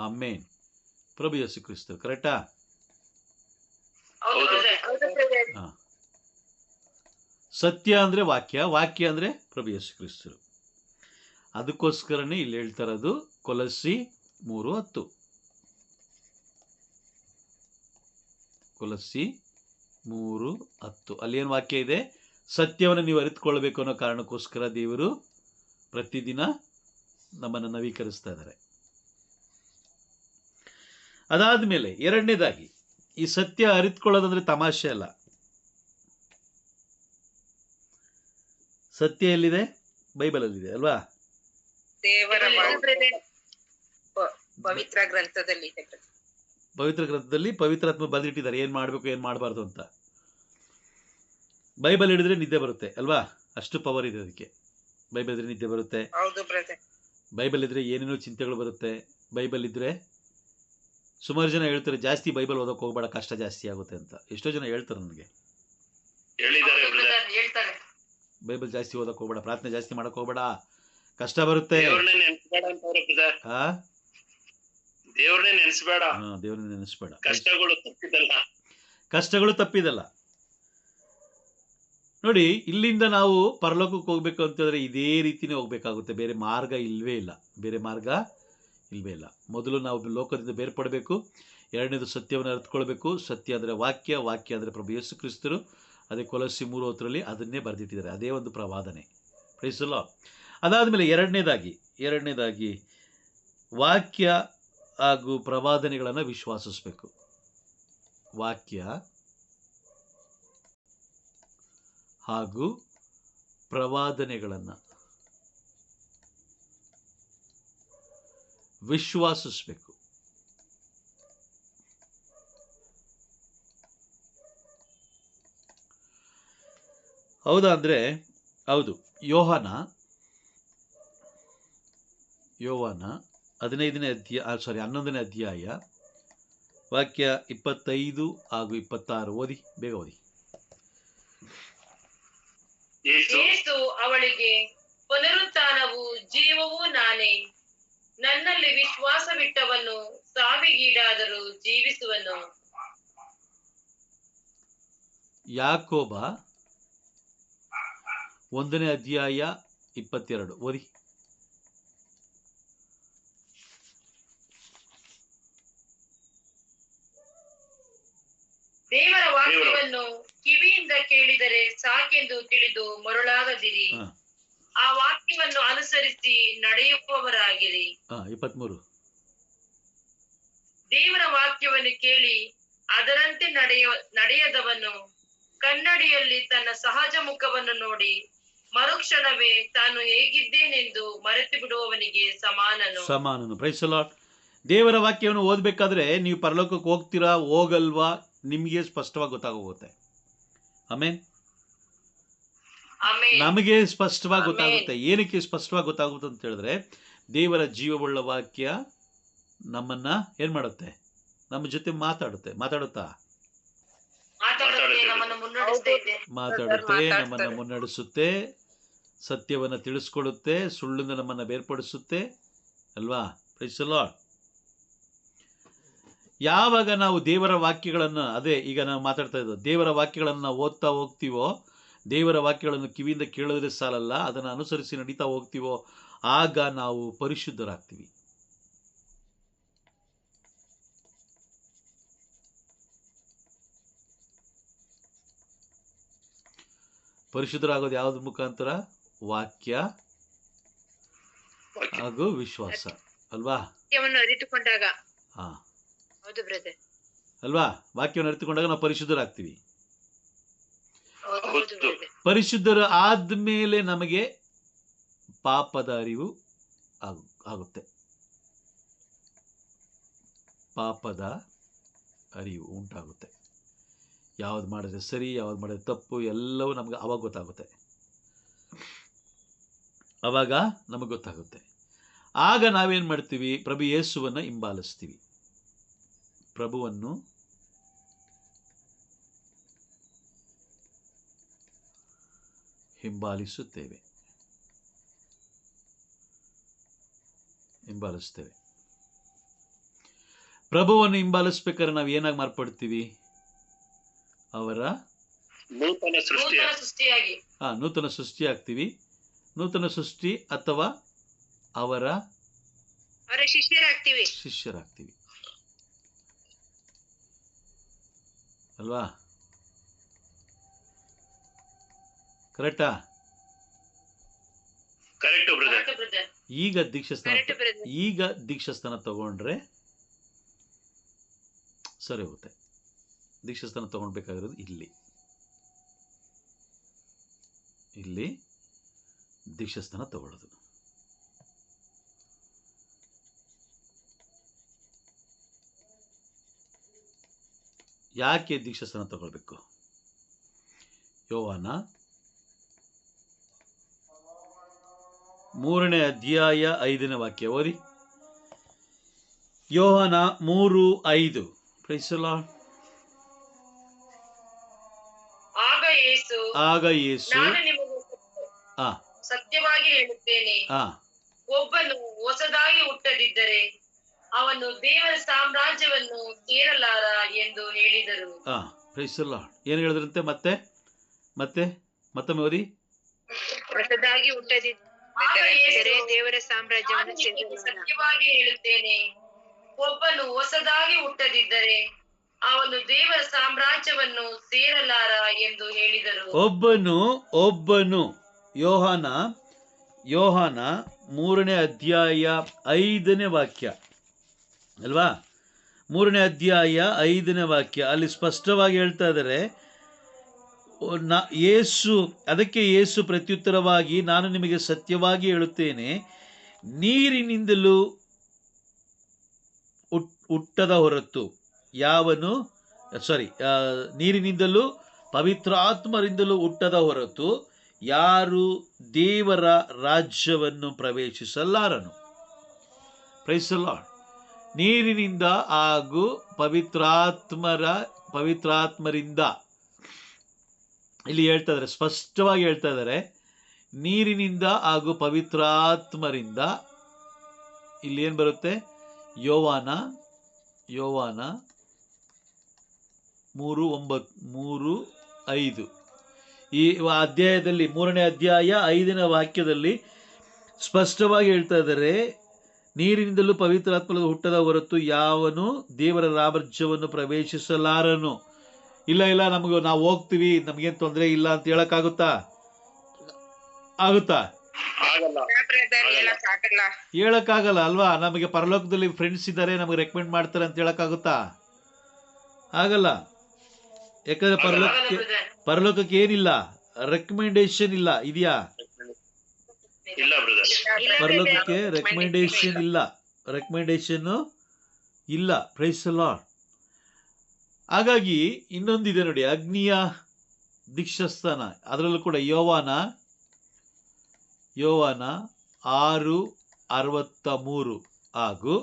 ಆಮೇನ್. ಪ್ರಭು ಯೇಸು ಕ್ರಿಸ್ತರು. ಕರೆಕ್ಟಾ? ಸತ್ಯ ಅಂದರೆ ವಾಕ್ಯ, ವಾಕ್ಯ ಅಂದರೆ ಪ್ರಭು ಯೇಸು ಕ್ರಿಸ್ತರು. ಅದಕ್ಕೋಸ್ಕರನೇ ಇಲ್ಲಿ ಹೇಳ್ತಾ ಇರೋದು ಕೊಲಸ್ಸಿ 3:10. ಕೊಲಸ್ಸಿ 3:10 ಅಲ್ಲಿ ಏನು ವಾಕ್ಯ ಇದೆ? ಸತ್ಯವನ್ನು ನೀವು ಅರಿತುಕೊಳ್ಬೇಕು ಅನ್ನೋ ಕಾರಣಕ್ಕೋಸ್ಕರ ದೇವರು ಪ್ರತಿದಿನ ನಮ್ಮನ್ನು ನವೀಕರಿಸ್ತಾ ಇದ್ದಾರೆ. ಅದಾದ ಮೇಲೆ ಎರಡನೇದಾಗಿ, ಈ ಸತ್ಯ ಅರಿತುಕೊಳ್ಳೋದಂದ್ರೆ ತಮಾಷೆ ಅಲ್ಲ. ಸತ್ಯ ಎಲ್ಲಿದೆ? ಬೈಬಲಲ್ಲಿದೆ ಅಲ್ವಾ? ಪವಿತ್ರ ಗ್ರಂಥದಲ್ಲಿ ಪವಿತ್ರ ಗ್ರಂಥದಲ್ಲಿ ಪವಿತ್ರಾತ್ಮ ಬರೆದಿಟ್ಟಿದ್ದಾರೆ ಏನು ಮಾಡಬೇಕು ಏನು ಮಾಡಬಾರ್ದು ಅಂತ. ಬೈಬಲ್ ಹಿಡಿದ್ರೆ ನಿದ್ದೆ ಬರುತ್ತೆ ಅಲ್ವಾ? ಅಷ್ಟು ಪವರ್ ಇದೆ ಅದಕ್ಕೆ. ಬೈಬಲ್ ಇದ್ರೆ ನಿದ್ದೆ ಬರುತ್ತೆ, ಬೈಬಲ್ ಇದ್ರೆ ಏನೇನೋ ಚಿಂತೆಗಳು ಬರುತ್ತೆ. ಬೈಬಲ್ ಇದ್ರೆ ಸುಮಾರು ಜನ ಹೇಳ್ತಾರೆ ಜಾಸ್ತಿ ಬೈಬಲ್ ಓದೋಕೆ ಹೋಗ್ಬೇಡ, ಕಷ್ಟ ಜಾಸ್ತಿ ಆಗುತ್ತೆ ಅಂತ. ಎಷ್ಟೋ ಜನ ಹೇಳ್ತಾರೆ ನನಗೆ, ಬೈಬಲ್ ಜಾಸ್ತಿ ಓದಕ್ಕೆ ಹೋಗ್ಬೇಡ, ಪ್ರಾರ್ಥನೆ ಜಾಸ್ತಿ ಮಾಡಕ್ ಹೋಗ್ಬೇಡ, ಕಷ್ಟ ಬರುತ್ತೆ. ದೇವ್ರನ್ನೇ ನೆನೆಸ್ಬೇಡ, ದೇವ್ರನ್ನೇ ನೆನೆಸ್ಬೇಡ, ಕಷ್ಟಗಳು ತಪ್ಪಿದಲ್ಲ. ನೋಡಿ, ಇಲ್ಲಿಂದ ನಾವು ಪರಲೋಕಕ್ಕೆ ಹೋಗ್ಬೇಕು ಅಂತಂದ್ರೆ ಇದೇ ರೀತಿನೇ ಹೋಗ್ಬೇಕಾಗುತ್ತೆ. ಬೇರೆ ಮಾರ್ಗ ಇಲ್ವೇ ಇಲ್ಲ, ಬೇರೆ ಮಾರ್ಗ ಇಲ್ವೇ ಇಲ್ಲ. ಮೊದಲು ನಾವು ಲೋಕದಿಂದ ಬೇರ್ಪಡಬೇಕು. ಎರಡನೇದು ಸತ್ಯವನ್ನು ಅರಿತುಕೊಳ್ಬೇಕು. ಸತ್ಯ ಅಂದರೆ ವಾಕ್ಯ, ವಾಕ್ಯ ಅಂದರೆ ಪ್ರಭು ಯೇಸು ಕ್ರಿಸ್ತರು. ಅದೇ ಕೊಲಸ್ಸಿ 3:10 ಅದನ್ನೇ ಬರೆದಿಟ್ಟಿದ್ದಾರೆ. ಅದೇ ಒಂದು ಪ್ರವಾದನೆ. Praise the lord. ಅದಾದಮೇಲೆ ಎರಡನೇದಾಗಿ ವಾಕ್ಯ ಹಾಗೂ ಪ್ರವಾದನೆಗಳನ್ನು ವಿಶ್ವಾಸಿಸಬೇಕು. ವಾಕ್ಯ ಹಾಗೂ ಪ್ರವಾದನೆಗಳನ್ನು ವಿಶ್ವಾಸಿಸಬೇಕು. ಹೌದಾ? ಅಂದರೆ ಹೌದು. ಯೋಹಾನ 11ನೇ ಅಧ್ಯಾಯ ವಾಕ್ಯ 25 ಹಾಗೂ 26 ಓದಿ, ಬೇಗ ಓದಿ. ಯೇಸು ಅವಳಿಗೆ, ಪುನರುತ್ಥಾನವೂ ಜೀವವೂ ನಾನೇ. ನನ್ನಲ್ಲಿ ವಿಶ್ವಾಸವಿಟ್ಟವನು ಸಾವಿಗೀಡಾದರೂ ಜೀವಿಸುವನು. ಯಾಕೋಬ 1ನೇ ಅಧ್ಯಾಯ 22 ಓದಿ. ದೇವರ ವಾಕ್ಯವನ್ನು ಕಿವಿಯಿಂದ ಕೇಳಿದರೆ ಸಾಕೆಂದು ತಿಳಿದು ಮರುಳಾಗದಿರಿ. ಆ ವಾಕ್ಯವನ್ನು ಅನುಸರಿಸಿ ನಡೆಯುವವರಾಗಿರಿ. 23 ದೇವರ ವಾಕ್ಯವನ್ನು ಕೇಳಿ ಅದರಂತೆ ನಡೆಯದವನು ಕನ್ನಡಿಯಲ್ಲಿ ತನ್ನ ಸಹಜ ಮುಖವನ್ನು ನೋಡಿ ಮರುಕ್ಷಣವೇ ತಾನು ಹೇಗಿದ್ದೇನೆಂದು ಮರೆತು ಬಿಡುವವನಿಗೆ ಸಮಾನನು. Praise the lord. ದೇವರ ವಾಕ್ಯವನ್ನು ಓದಬೇಕಾದ್ರೆ ನೀವು ಪರಲೋಕಕ್ಕೆ ಹೋಗ್ತೀರಾ ಹೋಗಲ್ವಾ ನಿಮಗೆ ಸ್ಪಷ್ಟವಾಗಿ ಗೊತ್ತಾಗೋಗುತ್ತೆ. ಆಮೇನ್. ನಮಗೆ ಸ್ಪಷ್ಟವಾಗಿ ಗೊತ್ತಾಗುತ್ತೆ. ಏನಕ್ಕೆ ಸ್ಪಷ್ಟವಾಗಿ ಗೊತ್ತಾಗುತ್ತೆ ಅಂತ ಹೇಳಿದ್ರೆ, ದೇವರ ಜೀವವುಳ್ಳ ವಾಕ್ಯ ನಮ್ಮನ್ನ ಏನ್ ಮಾಡುತ್ತೆ? ನಮ್ಮ ಜೊತೆ ಮಾತಾಡುತ್ತಾ? ನಮ್ಮನ್ನ ಮುನ್ನಡೆಸುತ್ತೆ, ಸತ್ಯವನ್ನ ತಿಳಿಸ್ಕೊಡುತ್ತೆ, ಸುಳ್ಳಿಂದ ನಮ್ಮನ್ನ ಬೇರ್ಪಡಿಸುತ್ತೆ ಅಲ್ವಾ? Praise the lord. ಯಾವಾಗ ನಾವು ದೇವರ ವಾಕ್ಯಗಳನ್ನು, ಅದೇ ಈಗ ನಾವು ಮಾತಾಡ್ತಾ ಇದ್ದೋ ದೇವರ ವಾಕ್ಯಗಳನ್ನು ಓದ್ತಾ ಹೋಗ್ತೀವೋ, ದೇವರ ವಾಕ್ಯಗಳನ್ನು ಕಿವಿಯಿಂದ ಕೇಳಿದ್ರೆ ಸಾಲಲ್ಲ, ಅದನ್ನು ಅನುಸರಿಸಿ ನಡೀತಾ ಹೋಗ್ತೀವೋ, ಆಗ ನಾವು ಪರಿಶುದ್ಧರಾಗ್ತೀವಿ. ಪರಿಶುದ್ಧರಾಗೋದು ಯಾವ್ದು ಮುಖಾಂತರ? ವಾಕ್ಯ ಹಾಗೂ ವಿಶ್ವಾಸ ಅಲ್ವಾ? ಅರಿತುಕೊಂಡಾಗ ಅಲ್ವಾ? ವಾಕ್ಯವನ್ನು ಅರಿತುಕೊಂಡಾಗ ನಾವು ಪರಿಶುದ್ಧರಾಗ್ತೀವಿ. ಪರಿಶುದ್ಧರು ಆದ್ಮೇಲೆ ನಮಗೆ ಪಾಪದ ಅರಿವು ಆಗುತ್ತೆ. ಪಾಪದ ಅರಿವು ಉಂಟಾಗುತ್ತೆ. ಯಾವ್ದು ಮಾಡಿದ್ರೆ ಸರಿ, ಯಾವ್ದು ಮಾಡಿದ್ರೆ ತಪ್ಪು, ಎಲ್ಲವೂ ನಮ್ಗೆ ಅವಾಗ ಗೊತ್ತಾಗುತ್ತೆ. ಆಗ ನಾವೇನ್ ಮಾಡ್ತೀವಿ? ಪ್ರಭು ಯೇಸುವನ್ನ ಹಿಂಬಾಲಿಸ್ತೀವಿ. ಪ್ರಭುವನ್ನು ಹಿಂಬಾಲಿಸ್ತೇವೆ. ಪ್ರಭುವನ್ನು ಹಿಂಬಾಲಿಸ್ಬೇಕಾದ್ರೆ ನಾವು ಏನಾಗಿ ಮಾರ್ಪಡ್ತೀವಿ? ಅವರ ನೂತನ ಸೃಷ್ಟಿ ನೂತನ ಸೃಷ್ಟಿಯಾಗಿ ನೂತನ ಸೃಷ್ಟಿ ಆಗ್ತೀವಿ. ನೂತನ ಸೃಷ್ಟಿ ಅಥವಾ ಅವರ ಅವರ ಶಿಷ್ಯರಾಗ್ತೀವಿ. ಶಿಷ್ಯರಾಗ್ತೀವಿ ಅಲ್ವಾ? ಕರೆಕ್ಟಾ? Correct brother. Correct brother. ಈಗ ದೀಕ್ಷಾಸ್ನಾನ Correct brother. ಈಗ ದೀಕ್ಷಾಸ್ನಾನ ತಗೊಂಡ್ರೆ ಸರಿ ಹೋಗುತ್ತೆ. ದೀಕ್ಷಾಸ್ನಾನ ತಗೊಳ್ಬೇಕಾಗಿರೋದು ಇಲ್ಲಿ ಇಲ್ಲಿ ದೀಕ್ಷಾಸ್ನಾನ ತಗೊಳ್ಳೋದು. ಯಾಕೆ ದೀಕ್ಷಾಸ್ನಾನ ತಗೊಳ್ಬೇಕು? ಯೋಹಾನ 3ನೇ ಅಧ್ಯಾಯ 5ನೇ ವಾಕ್ಯ ಓದಿ. ಯೋಹಾನ 3:5. Praise the lord. ಆಗ ಯೇಸು ನಾನು ನಿಮಗೆ ಆ ಸತ್ಯವಾಗಿ ಹೇಳುತ್ತೇನೆ, ಆ ಒಬ್ಬನು ಹೊಸದಾಗಿ ಹುಟ್ಟದಿದ್ದರೆ ಅವನು ದೇವರ ಸಾಮ್ರಾಜ್ಯವನ್ನು ಸೇರಲಾರ ಎಂದು ಹೇಳಿದರು. Praise the lord. ಏನು ಹೇಳಿದ್ರಂತೆ? ಮತ್ತೊಮ್ಮೆ ಓದಿ. ಹೊಸದಾಗಿ ಹುಟ್ಟದಿದ್ದರೆ ದೇವರ ಸಾಮ್ರಾಜ್ಯವನ್ನು ಸೇರಲಾರ. ಸತ್ಯವಾಗಿ ಹೇಳುತ್ತೇನೆ, ಒಬ್ಬನು ಹೊಸದಾಗಿ ಹುಟ್ಟದಿದ್ದರೆ ಅವನು ದೇವರ ಸಾಮ್ರಾಜ್ಯವನ್ನು ಸೇರಲಾರ ಎಂದು ಹೇಳಿದರು. ಒಬ್ಬನು ಯೋಹಾನ 3ನೇ ಅಧ್ಯಾಯ 5ನೇ ವಾಕ್ಯ ಅಲ್ವಾ? 3ನೇ ಅಧ್ಯಾಯ 5ನೇ ವಾಕ್ಯ ಅಲ್ಲಿ ಸ್ಪಷ್ಟವಾಗಿ ಹೇಳ್ತಾ ಇದ್ದಾರೆ. ಅದಕ್ಕೆ ಯೇಸು ಪ್ರತ್ಯುತ್ತರವಾಗಿ, ನಾನು ನಿಮಗೆ ಸತ್ಯವಾಗಿ ಹೇಳುತ್ತೇನೆ, ನೀರಿನಿಂದಲೂ ಹುಟ್ಟದ ಹೊರತು ನೀರಿನಿಂದಲೂ ಪವಿತ್ರಾತ್ಮರಿಂದಲೂ ಹುಟ್ಟದ ಹೊರತು ಯಾರು ದೇವರ ರಾಜ್ಯವನ್ನು ಪ್ರವೇಶಿಸಲಾರನು. Price the lord. ನೀರಿನಿಂದ ಹಾಗೂ ಪವಿತ್ರಾತ್ಮರಿಂದ ಇಲ್ಲಿ ಹೇಳ್ತಾ ಇದ್ದಾರೆ, ಸ್ಪಷ್ಟವಾಗಿ ಹೇಳ್ತಾ ಇದ್ದಾರೆ. ನೀರಿನಿಂದ ಹಾಗೂ ಪವಿತ್ರಾತ್ಮರಿಂದ ಇಲ್ಲಿ ಏನು ಬರುತ್ತೆ? ಯೋವಾನ 3:5 ಈ ಅಧ್ಯಾಯದಲ್ಲಿ 3ನೇ ಅಧ್ಯಾಯ 5ನೇ ವಾಕ್ಯದಲ್ಲಿ ಸ್ಪಷ್ಟವಾಗಿ ಹೇಳ್ತಾ ಇದ್ದಾರೆ, ನೀರಿನಿಂದಲೂ ಪವಿತ್ರಾತ್ಮದ ಹುಟ್ಟದ ಹೊರತು ಯಾವನು ದೇವರ ರಾಜ್ಯವನ್ನು ಪ್ರವೇಶಿಸಲಾರನು. ಇಲ್ಲ ನಾವು ಹೋಗ್ತೀವಿ, ನಮಗೇನು ತೊಂದರೆ ಇಲ್ಲ ಅಂತ ಹೇಳಕ್ಕಾಗುತ್ತಾ? ಹೇಳಕ್ಕಾಗಲ್ಲ ಅಲ್ವಾ? ನಮಗೆ ಪರಲೋಕದಲ್ಲಿ ಫ್ರೆಂಡ್ಸ್ ಇದ್ದಾರೆ, ನಮಗೆ ರೆಕಮೆಂಡ್ ಮಾಡ್ತಾರೆ ಅಂತ ಹೇಳಕ್ಕಾಗುತ್ತಾ? ಆಗಲ್ಲ. ಯಾಕಂದ್ರೆ ಪರಲೋಕಕ್ಕೆ ಏನಿಲ್ಲ, ರೆಕಮೆಂಡೇಶನ್ ಇಲ್ಲ. ಇದೆಯಾ? ಪರಲೋಕಕ್ಕೆ ರೆಕಮೆಂಡೇಶನ್ ಇಲ್ಲ. Praise the lord. ಹಾಗಾಗಿ ಇನ್ನೊಂದಿದೆ ನೋಡಿ, ಅಗ್ನಿಯ ದೀಕ್ಷಾಸ್ನಾನ. ಅದರಲ್ಲೂ ಕೂಡ ಯೋವಾನ 6:63 ಹಾಗೂ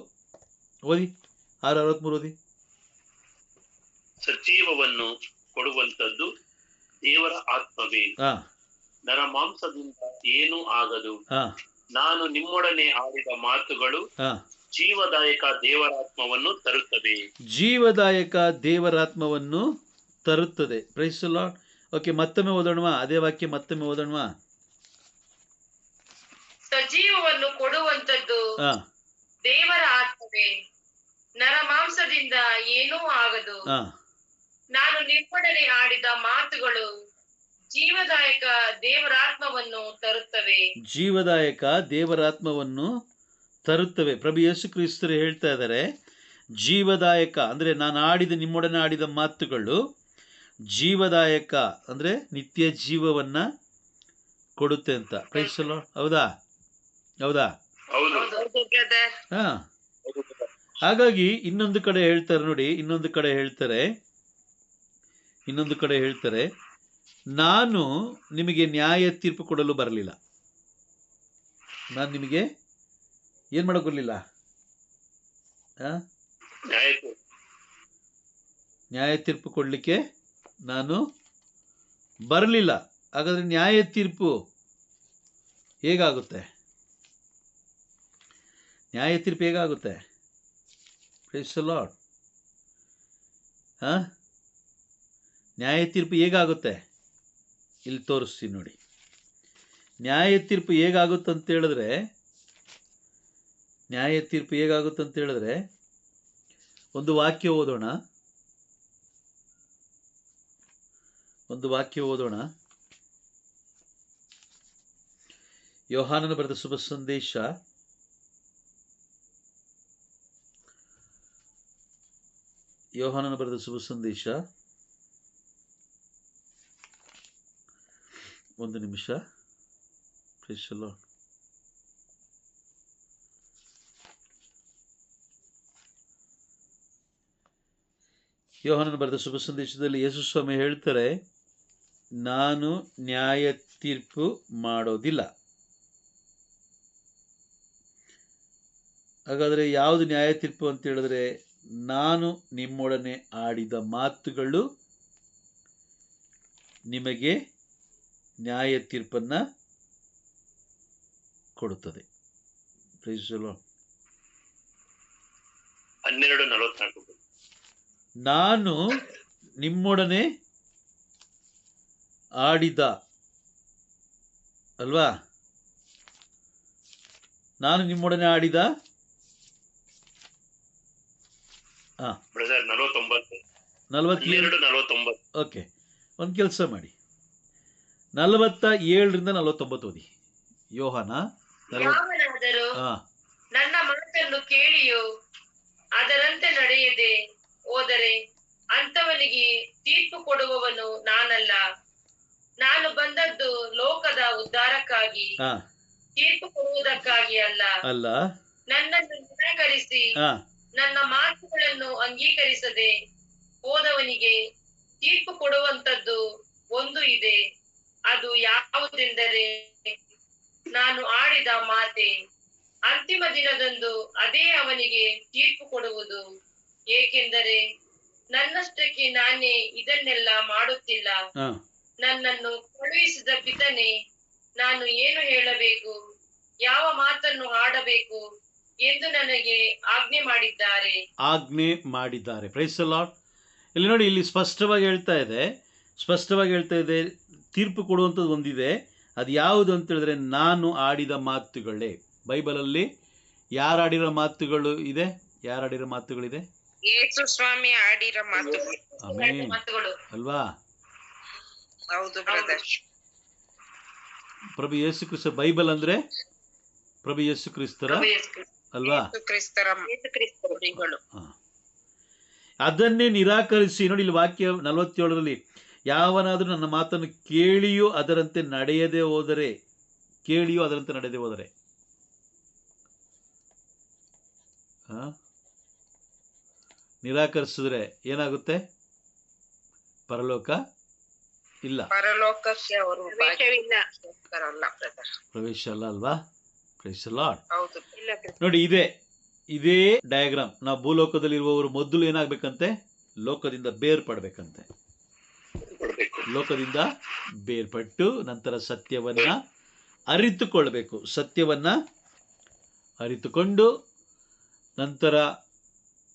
ಓದಿ. 6:63 ಓದಿ. ಸಜೀವವನ್ನು ಕೊಡುವಂತದ್ದು ದೇವರ ಆತ್ಮವೇ, ನರಮಾಂಸದಿಂದ ಏನೂ ಆಗದು. ನಾನು ನಿಮ್ಮೊಡನೆ ಆಡಿದ ಮಾತುಗಳು ಜೀವದಾಯಕ ದೇವರಾತ್ಮವನ್ನು ತರುತ್ತದೆ. Price the lord. ಓಕೆ, ಮತ್ತೊಮ್ಮೆ ಓದೋಣವಾ? ಅದೇ ವಾಕ್ಯ ಮತ್ತೊಮ್ಮೆ ಓದೋಣವಾ? ಸಜೀವವನ್ನು ಕೊಡುವಂತದ್ದು ದೇವರ ಆತ್ಮವೇ, ನರಮಾಂಸದಿಂದ ಏನೂ ಆಗದು. ನಾನು ನಿಮ್ಮೊಡನೆ ಆಡಿದ ಮಾತುಗಳು ಜೀವದಾಯಕ ದೇವರಾತ್ಮವನ್ನು ತರುತ್ತವೆ. ಪ್ರಭು ಯೇಸು ಕ್ರಿಸ್ತರು ಹೇಳ್ತಾ ಇದ್ದಾರೆ, ಜೀವದಾಯಕ ಅಂದ್ರೆ ನಿಮ್ಮೊಡನೆ ಆಡಿದ ಮಾತುಗಳು ಜೀವದಾಯಕ ಅಂದ್ರೆ ನಿತ್ಯ ಜೀವವನ್ನ ಕೊಡುತ್ತೆ ಅಂತ. Praise the lord. ಹೌದಾ? ಹಾಗಾಗಿ ಇನ್ನೊಂದು ಕಡೆ ಹೇಳ್ತಾರೆ ನೋಡಿ, ಇನ್ನೊಂದು ಕಡೆ ಹೇಳ್ತಾರೆ, ನಾನು ನಿಮಗೆ ನ್ಯಾಯ ತೀರ್ಪು ಕೊಡಲು ಬರಲಿಲ್ಲ. ನಾನು ನಿಮಗೆ ಏನ್ ಮಾಡಕ್ ಬರಲಿಲ್ಲ? ನ್ಯಾಯ ತೀರ್ಪು ಕೊಡ್ಲಿಕ್ಕೆ ನಾನು ಬರಲಿಲ್ಲ. ಹಾಗಾದ್ರೆ ನ್ಯಾಯ ತೀರ್ಪು ಹೇಗಾಗುತ್ತೆ? Praise the lord. ನ್ಯಾಯ ತೀರ್ಪು ಹೇಗಾಗುತ್ತೆ? ಇಲ್ಲಿ ತೋರಿಸ್ತೀನಿ ನೋಡಿ. ನ್ಯಾಯ ತೀರ್ಪು ಹೇಗಾಗುತ್ತಂತ ಹೇಳಿದ್ರೆ ಒಂದು ವಾಕ್ಯ ಓದೋಣ. ಯೋಹಾನನ ಬರೆದ ಶುಭ ಸಂದೇಶ ಒಂದು ನಿಮಿಷ. Praise the Lord. ಯೋಹಾನನ ಬರೆದ ಶುಭ ಸಂದೇಶದಲ್ಲಿ ಯೇಸು ಸ್ವಾಮಿ ಹೇಳ್ತಾರೆ, ನಾನು ನ್ಯಾಯ ತೀರ್ಪು ಮಾಡೋದಿಲ್ಲ. ಹಾಗಾದರೆ ಯಾವುದು ನ್ಯಾಯ ತೀರ್ಪು ಅಂತ ಹೇಳಿದ್ರೆ, ನಾನು ನಿಮ್ಮೊಡನೆ ಆಡಿದ ಮಾತುಗಳು ನಿಮಗೆ ನ್ಯಾಯ ತೀರ್ಪನ್ನ ಕೊಡುತ್ತದೆ. Praise the Lord. 12:44 ನಾನು ನಿಮ್ಮೊಡನೆ ಆಡಿದ ಅಲ್ವಾ? ನಾನು ನಿಮ್ಮೊಡನೆ ಆಡಿದ ಬ್ರದರ್ 49 12:49. ಓಕೆ, ಒಂದು ಕೆಲಸ ಮಾಡಿ, 47ರಿಂದ 49 ಓದಿ. ಯೋಹಾನ ಯಾವನಾದರೂ ನನ್ನ ಮಾತನ್ನು ಕೇಳಿಯೋ ಅದರಂತೆ ನಡೆಯದೆ ಹೋದರೆ ಅಂಥವನಿಗೆ ತೀರ್ಪು ಕೊಡುವವನು ನಾನಲ್ಲ. ನಾನು ಬಂದದ್ದು ಲೋಕದ ಉದ್ಧಾರಕ್ಕಾಗಿ, ತೀರ್ಪು ಕೊಡುವುದಕ್ಕಾಗಿ ಅಲ್ಲ. ನನ್ನನ್ನು ನಿರಾಕರಿಸಿ ನನ್ನ ಮಾತುಗಳನ್ನು ಅಂಗೀಕರಿಸದೆ ಹೋದವನಿಗೆ ತೀರ್ಪು ಕೊಡುವಂತದ್ದು ಒಂದು ಇದೆ. ಅದು ಯಾವುದೆಂದರೆ, ನಾನು ಆಡಿದ ಮಾತೆ. ಅಂತಿಮ ದಿನದಂದು ಅದೇ ಅವನಿಗೆ ತೀರ್ಪು ಕೊಡುವುದು. ಏಕೆಂದರೆ ನನ್ನಷ್ಟಕ್ಕೆ ನಾನೇ ಇದನ್ನೆಲ್ಲ ಮಾಡುತ್ತಿಲ್ಲ, ನನ್ನನ್ನು ಕಳುಹಿಸಿದ ಪಿತನೇ ನಾನು ಏನು ಹೇಳಬೇಕು, ಯಾವ ಮಾತನ್ನು ಆಡಬೇಕು ಎಂದು ನನಗೆ ಆಜ್ಞೆ ಮಾಡಿದ್ದಾರೆ. Praise the lord. ಇಲ್ಲಿ ನೋಡಿ, ಇಲ್ಲಿ ಸ್ಪಷ್ಟವಾಗಿ ಹೇಳ್ತಾ ಇದೆ ತೀರ್ಪು ಕೊಡುವಂಥದ್ದು ಒಂದಿದೆ. ಅದು ಯಾವುದು ಅಂತ ಹೇಳಿದ್ರೆ, ನಾನು ಆಡಿದ ಮಾತುಗಳೇ. ಬೈಬಲಲ್ಲಿ ಯಾರಾಡಿರೋ ಮಾತುಗಳು ಇದೆ? ಯೇಸು ಸ್ವಾಮಿ ಆಡಿರೋ ಮಾತುಗಳು ಅಲ್ವಾ? ಹೌದು ಬ್ರದರ್. ಪ್ರಭು ಯೇಸು ಕ್ರಿಸ್ತ, ಬೈಬಲ್ ಅಂದ್ರೆ ಪ್ರಭು ಯೇಸು ಕ್ರಿಸ್ತರ ಅಲ್ವಾ? ಅದನ್ನೇ ನಿರಾಕರಿಸಿ ನೋಡಿ, ಇಲ್ಲಿ ವಾಕ್ಯ 47ರಲ್ಲಿ, ಯಾವನಾದ್ರೂ ನನ್ನ ಮಾತನ್ನು ಕೇಳಿಯೂ ಅದರಂತೆ ನಡೆಯದೆ ಹೋದರೆ ನಿರಾಕರಿಸಿದ್ರೆ ಏನಾಗುತ್ತೆ? ಪರಲೋಕ ಇಲ್ಲ, ಪರಲೋಕಕ್ಕೆ ಅವರು ಪ್ರವೇಶ ಅಲ್ಲ ಅಲ್ವಾ? Praise the lord. ನೋಡಿ, ಇದೇ ಡಯಾಗ್ರಾಮ್. ನಾವು ಭೂಲೋಕದಲ್ಲಿರುವವರು ಮೊದಲು ಏನಾಗಬೇಕಂತೆ? ಲೋಕದಿಂದ ಬೇರ್ಪಟ್ಟು ನಂತರ ಸತ್ಯವನ್ನ ಅರಿತುಕೊಳ್ಬೇಕು. ಅರಿತುಕೊಂಡು ನಂತರ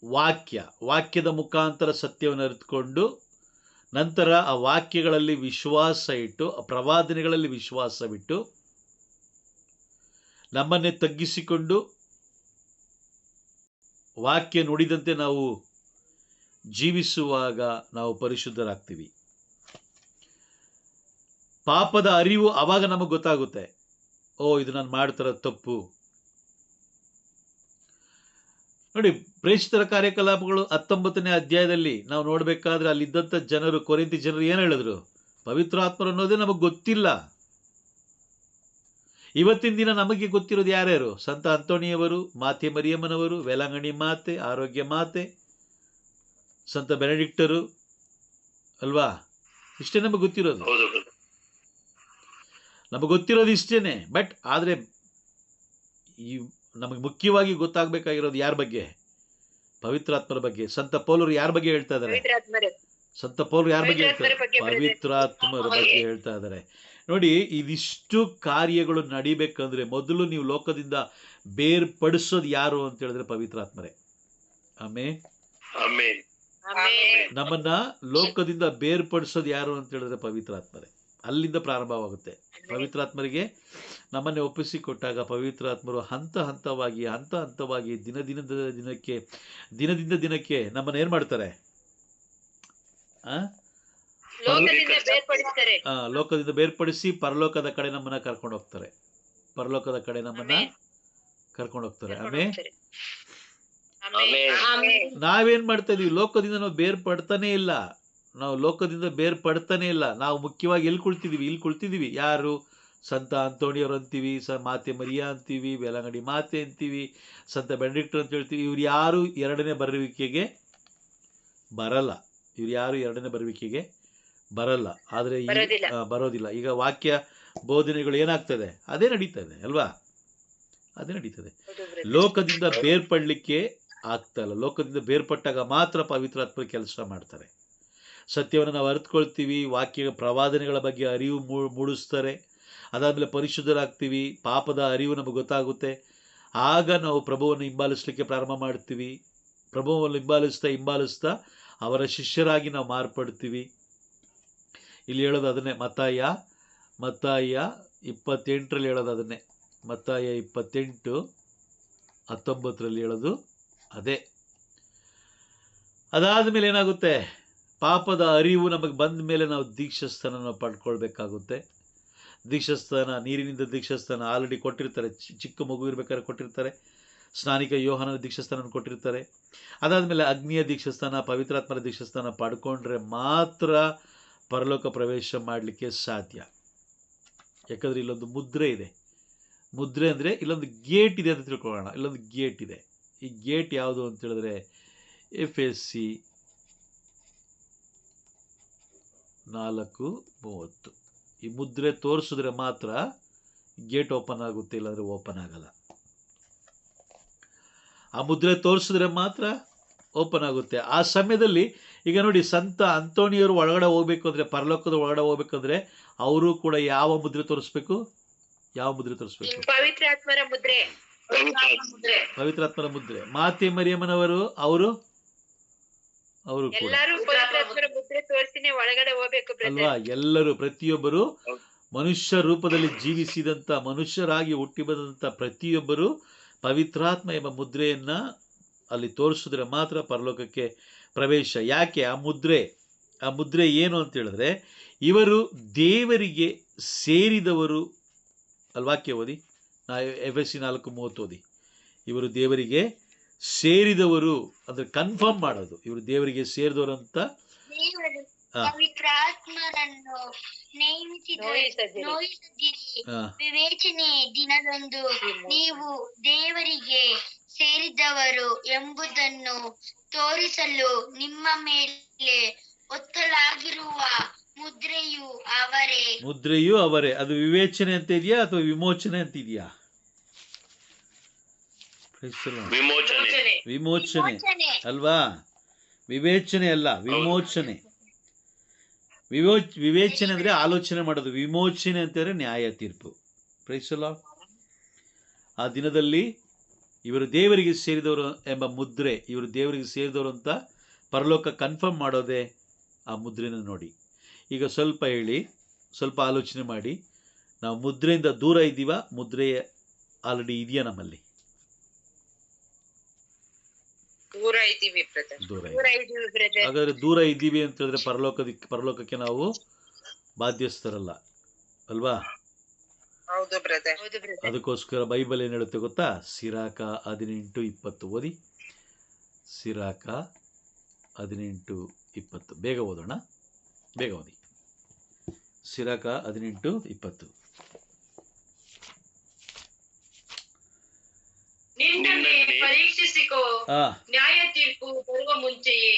ವಾಕ್ಯದ ಮುಖಾಂತರ ಸತ್ಯವನ್ನು ಅರಿತುಕೊಂಡು ನಂತರ ಆ ವಾಕ್ಯಗಳಲ್ಲಿ ವಿಶ್ವಾಸ ಇಟ್ಟು, ಆ ಪ್ರವಾದನೆಗಳಲ್ಲಿ ವಿಶ್ವಾಸವಿಟ್ಟು ನಮ್ಮನ್ನೇ ತಗ್ಗಿಸಿಕೊಂಡು ವಾಕ್ಯ ನುಡಿದಂತೆ ನಾವು ಜೀವಿಸುವಾಗ ನಾವು ಪರಿಶುದ್ಧರಾಗ್ತೀವಿ. ಪಾಪದ ಅರಿವು ಆವಾಗ ನಮಗೆ ಗೊತ್ತಾಗುತ್ತೆ, ಇದು ನಾನು ಮಾಡ್ತಾರ ತಪ್ಪು. ನೋಡಿ, ಪ್ರೇಷಿತರ ಕಾರ್ಯಕಲಾಪಗಳು 19ನೇ ಅಧ್ಯಾಯದಲ್ಲಿ ನಾವು ನೋಡ್ಬೇಕಾದ್ರೆ ಅಲ್ಲಿದ್ದಂಥ ಜನರು, ಕೊರಿಂಥಿ ಜನರು ಏನು ಹೇಳಿದ್ರು? ಪವಿತ್ರಾತ್ಮರು ಅನ್ನೋದೇ ನಮಗೆ ಗೊತ್ತಿಲ್ಲ. ಇವತ್ತಿನ ದಿನ ನಮಗೆ ಗೊತ್ತಿರೋದು ಯಾರ್ಯಾರು? ಸಂತ ಅಂತೋಣಿಯವರು, ಮಾತೆ ಮರಿಯಮ್ಮನವರು, ವೇಲಾಂಗಣಿ ಮಾತೆ, ಆರೋಗ್ಯ ಮಾತೆ, ಸಂತ ಬೆನಡಿಕ್ಟರು ಅಲ್ವಾ? ಇಷ್ಟೇ ನಮಗೆ ಗೊತ್ತಿರೋದು. ಇಷ್ಟೇನೆ. ಬಟ್ ಆದರೆ ನಮಗೆ ಮುಖ್ಯವಾಗಿ ಗೊತ್ತಾಗಬೇಕಾಗಿರೋದು ಯಾರ ಬಗ್ಗೆ? ಪವಿತ್ರಾತ್ಮರ ಬಗ್ಗೆ. ಸಂತ ಪೌಲರು ಯಾರ ಬಗ್ಗೆ ಹೇಳ್ತಾ ಇದ್ದಾರೆ? ಪವಿತ್ರಾತ್ಮರ ಬಗ್ಗೆ ಹೇಳ್ತಾ ಇದ್ದಾರೆ. ನೋಡಿ, ಇದಿಷ್ಟು ಕಾರ್ಯಗಳು ನಡಿಬೇಕಂದ್ರೆ ಮೊದಲು ನೀವು ಲೋಕದಿಂದ ಬೇರ್ಪಡಿಸೋದು ಯಾರು ಅಂತ ಹೇಳಿದ್ರೆ ಪವಿತ್ರಾತ್ಮರೇ. ಆಮೇನ್. ನಮ್ಮನ್ನ ಲೋಕದಿಂದ ಬೇರ್ಪಡಿಸೋದು ಯಾರು ಅಂತ ಹೇಳಿದ್ರೆ ಪವಿತ್ರಾತ್ಮರೇ. ಅಲ್ಲಿಂದ ಪ್ರಾರಂಭವಾಗುತ್ತೆ. ಪವಿತ್ರಾತ್ಮರಿಗೆ ನಮ್ಮನ್ನೇ ಒಪ್ಪಿಸಿಕೊಟ್ಟಾಗ ಪವಿತ್ರಾತ್ಮರು ಹಂತವಾಗಿ ದಿನದಿಂದ ದಿನಕ್ಕೆ ನಮ್ಮನ್ನು ಏನು ಮಾಡ್ತಾರೆ? ಲೋಕದಿಂದ ಬೇರ್ಪಡಿಸಿ ಪರಲೋಕದ ಕಡೆ ನಮ್ಮನ್ನ ಕರ್ಕೊಂಡು ಹೋಗ್ತಾರೆ. ಆಮೇಲೆ ನಾವೇನ್ ಮಾಡ್ತಾ ಇದೀವಿ? ಲೋಕದಿಂದ ನಾವು ಬೇರ್ಪಡ್ತಾನೆ ಇಲ್ಲ. ನಾವು ಮುಖ್ಯವಾಗಿ ಎಲ್ಲಿ ಕುಳ್ತಿದೀವಿ? ಯಾರು? ಸಂತ ಅಂತೋಣಿಯವರು ಅಂತೀವಿ, ಮಾತೆ ಮರಿಯಾ ಅಂತೀವಿ, ಬೇಲಂಗಡಿ ಮಾತೆ ಅಂತೀವಿ, ಸಂತ ಬೆನಡಿಕ್ಟ್ ಅಂತ ಹೇಳ್ತೀವಿ. ಇವ್ರು ಯಾರು ಎರಡನೇ ಬರುವಿಕೆಗೆ ಬರಲ್ಲ. ಆದರೆ ಬರೋದಿಲ್ಲ. ಈಗ ವಾಕ್ಯ ಬೋಧನೆಗಳು ಏನಾಗ್ತದೆ? ಅದೇ ನಡೀತದೆ ಅಲ್ವಾ? ಲೋಕದಿಂದ ಬೇರ್ಪಡ್ಲಿಕ್ಕೆ ಆಗ್ತಾ ಇಲ್ಲ. ಲೋಕದಿಂದ ಬೇರ್ಪಟ್ಟಾಗ ಮಾತ್ರ ಪವಿತ್ರಾತ್ಮ ಕೆಲಸ ಮಾಡ್ತಾರೆ. ಸತ್ಯವನ್ನು ನಾವು ಅರಿತುಕೊಳ್ತೀವಿ, ವಾಕ್ಯ ಪ್ರವಾದನೆಗಳ ಬಗ್ಗೆ ಅರಿವು ಮೂಡಿಸ್ತಾರೆ. ಅದಾದಮೇಲೆ ಪರಿಶುದ್ಧರಾಗ್ತೀವಿ, ಪಾಪದ ಅರಿವು ನಮಗೆ ಗೊತ್ತಾಗುತ್ತೆ. ಆಗ ನಾವು ಪ್ರಭುವನ್ನು ಹಿಂಬಾಲಿಸಲಿಕ್ಕೆ ಪ್ರಾರಂಭ ಮಾಡ್ತೀವಿ. ಪ್ರಭುವನ್ನು ಹಿಂಬಾಲಿಸ್ತಾ ಅವರ ಶಿಷ್ಯರಾಗಿ ನಾವು ಮಾರ್ಪಡ್ತೀವಿ. ಇಲ್ಲಿ ಹೇಳೋದು ಅದನ್ನೇ. ಮತ್ತಾಯ 28ರಲ್ಲಿ ಹೇಳೋದು ಅದನ್ನೇ. ಮತ್ತಾಯ 28:19 ಹೇಳೋದು ಅದೇ. ಅದಾದ ಮೇಲೆ ಏನಾಗುತ್ತೆ? ಪಾಪದ ಅರಿವು ನಮಗೆ ಬಂದ ಮೇಲೆ ನಾವು ದೀಕ್ಷಾಸ್ಥಾನ ನಾವು ಪಡ್ಕೊಳ್ಬೇಕಾಗುತ್ತೆ. ದೀಕ್ಷಾಸ್ಥಾನ, ನೀರಿನಿಂದ ದೀಕ್ಷಾಸ್ಥಾನ ಆಲ್ರೆಡಿ ಕೊಟ್ಟಿರ್ತಾರೆ. ಚಿಕ್ಕ ಮಗು ಇರ್ಬೇಕಾದ್ರೆ ಕೊಟ್ಟಿರ್ತಾರೆ. ಸ್ನಾನಿಕ ಯೋಹಾನನ ದೀಕ್ಷಾಸ್ಥಾನ ಕೊಟ್ಟಿರ್ತಾರೆ. ಅದಾದಮೇಲೆ ಅಗ್ನಿಯ ದೀಕ್ಷಾಸ್ಥಾನ, ಪವಿತ್ರಾತ್ಮರ ದೀಕ್ಷಾಸ್ಥಾನ ಪಡ್ಕೊಂಡ್ರೆ ಮಾತ್ರ ಪರಲೋಕ ಪ್ರವೇಶ ಮಾಡಲಿಕ್ಕೆ ಸಾಧ್ಯ. ಯಾಕಂದರೆ ಇಲ್ಲೊಂದು ಮುದ್ರೆ ಇದೆ. ಮುದ್ರೆ ಅಂದರೆ ಇಲ್ಲೊಂದು ಗೇಟ್ ಇದೆ ಅಂತ ತಿಳ್ಕೊಳ್ಳೋಣ. ಇಲ್ಲೊಂದು ಗೇಟ್ ಇದೆ. ಈ ಗೇಟ್ ಯಾವುದು ಅಂತ ಹೇಳಿದ್ರೆ FSC 4:30. ಈ ಮುದ್ರೆ ತೋರಿಸಿದ್ರೆ ಮಾತ್ರ ಗೇಟ್ ಓಪನ್ ಆಗುತ್ತೆ, ಇಲ್ಲಾಂದರೆ ಓಪನ್ ಆಗಲ್ಲ. ಆ ಮುದ್ರೆ ತೋರಿಸಿದ್ರೆ ಮಾತ್ರ ಓಪನ್ ಆಗುತ್ತೆ. ಆ ಸಮಯದಲ್ಲಿ ಈಗ ನೋಡಿ, ಸಂತ ಅಂತೋಣಿಯವರು ಒಳಗಡೆ ಹೋಗ್ಬೇಕು ಅಂದರೆ, ಪರಲೋಕದ ಒಳಗಡೆ ಹೋಗ್ಬೇಕಂದ್ರೆ ಅವರು ಕೂಡ ಯಾವ ಮುದ್ರೆ ತೋರಿಸ್ಬೇಕು? ಪವಿತ್ರಾತ್ಮರ ಮುದ್ರೆ. ಮಾತೆ ಮರಿಯಮ್ಮನವರು ಅವರು ಕೂಡ ಅಲ್ವಾ? ಎಲ್ಲರೂ, ಪ್ರತಿಯೊಬ್ಬರು ಮನುಷ್ಯ ರೂಪದಲ್ಲಿ ಜೀವಿಸಿದಂಥ, ಮನುಷ್ಯರಾಗಿ ಹುಟ್ಟಿ ಬಂದಂಥ ಪ್ರತಿಯೊಬ್ಬರು ಪವಿತ್ರಾತ್ಮ ಎಂಬ ಮುದ್ರೆಯನ್ನ ಅಲ್ಲಿ ತೋರಿಸಿದ್ರೆ ಮಾತ್ರ ಪರಲೋಕಕ್ಕೆ ಪ್ರವೇಶ. ಯಾಕೆ? ಆ ಮುದ್ರೆ ಏನು ಅಂತ ಹೇಳಿದ್ರೆ, ಇವರು ದೇವರಿಗೆ ಸೇರಿದವರು. ಅಲ್ಲಿ ವಾಕ್ಯ ಓದಿ, FSC 4:30 ಓದಿ. ಇವರು ದೇವರಿಗೆ ಸೇರಿದವರು ಅಂದ್ರೆ ಕನ್ಫರ್ಮ್ ಮಾಡೋದು, ಇವರು ದೇವರಿಗೆ ಸೇರಿದವರು ಅಂತ. ಪವಿತ್ರಾತ್ಮರನ್ನು ವಿವೇಚನೆ ದಿನದಂದು ನೀವು ದೇವರಿಗೆ ಸೇರಿದವರು ಎಂಬುದನ್ನು ತೋರಿಸಲು ನಿಮ್ಮ ಮೇಲೆ ಒತ್ತಲಾಗಿರುವ ಮುದ್ರೆಯೂ ಅವರೇ. ಅದು ವಿವೇಚನೆ ಅಂತ ಇದೆಯಾ ಅಥವಾ ವಿಮೋಚನೆ ಅಂತ ಇದೆಯಾ? ವಿಮೋಚನೆ ಅಲ್ವಾ? ವಿವೇಚನೆ ಅಲ್ಲ, ವಿಮೋಚನೆ. ವಿವೇಚನೆ ಅಂದ್ರೆ ಆಲೋಚನೆ ಮಾಡೋದು. ವಿಮೋಚನೆ ಅಂತಂದ್ರೆ ನ್ಯಾಯ ತೀರ್ಪು. Praise the lord. ಆ ದಿನದಲ್ಲಿ ಇವರು ದೇವರಿಗೆ ಸೇರಿದವರು ಎಂಬ ಮುದ್ರೆ, ಇವರು ದೇವರಿಗೆ ಸೇರಿದವರು ಅಂತ ಪರಲೋಕ ಕನ್ಫರ್ಮ್ ಮಾಡೋದೇ ಆ ಮುದ್ರೆನ ನೋಡಿ. ಈಗ ಸ್ವಲ್ಪ ಹೇಳಿ, ಸ್ವಲ್ಪ ಆಲೋಚನೆ ಮಾಡಿ. ನಾವು ಮುದ್ರೆಯಿಂದ ದೂರ ಇದ್ದೀವಾ? ಮುದ್ರೆ ಆಲ್ರೆಡಿ ಇದೆಯಾ ನಮ್ಮಲ್ಲಿ? ಹಾಗಾದ್ರೆ ದೂರ ಇದ್ದೀವಿ ಅಂತ ಹೇಳಿದ್ರೆ ಪರಲೋಕಕ್ಕೆ ನಾವು ಬಾಧ್ಯಸ್ಥರಲ್ಲ ಅಲ್ವಾ? ಅದಕ್ಕೋಸ್ಕರ ಬೈಬಲ್ ಏನ್ ಹೇಳುತ್ತೆ ಗೊತ್ತಾ? ಸಿರಾಕ 18:20 ಓದಿ. ಸಿರಾಕ 18:20 ಬೇಗ ಓದೋಣ, ಬೇಗ ಓದಿ. ಸಿರಾಕ 18:20. ಪರೀಕ್ಷಿಸಿಕೋ, ನ್ಯಾಯ ತೀರ್ಪು ಬರುವ ಮುಂಚೆಯೇ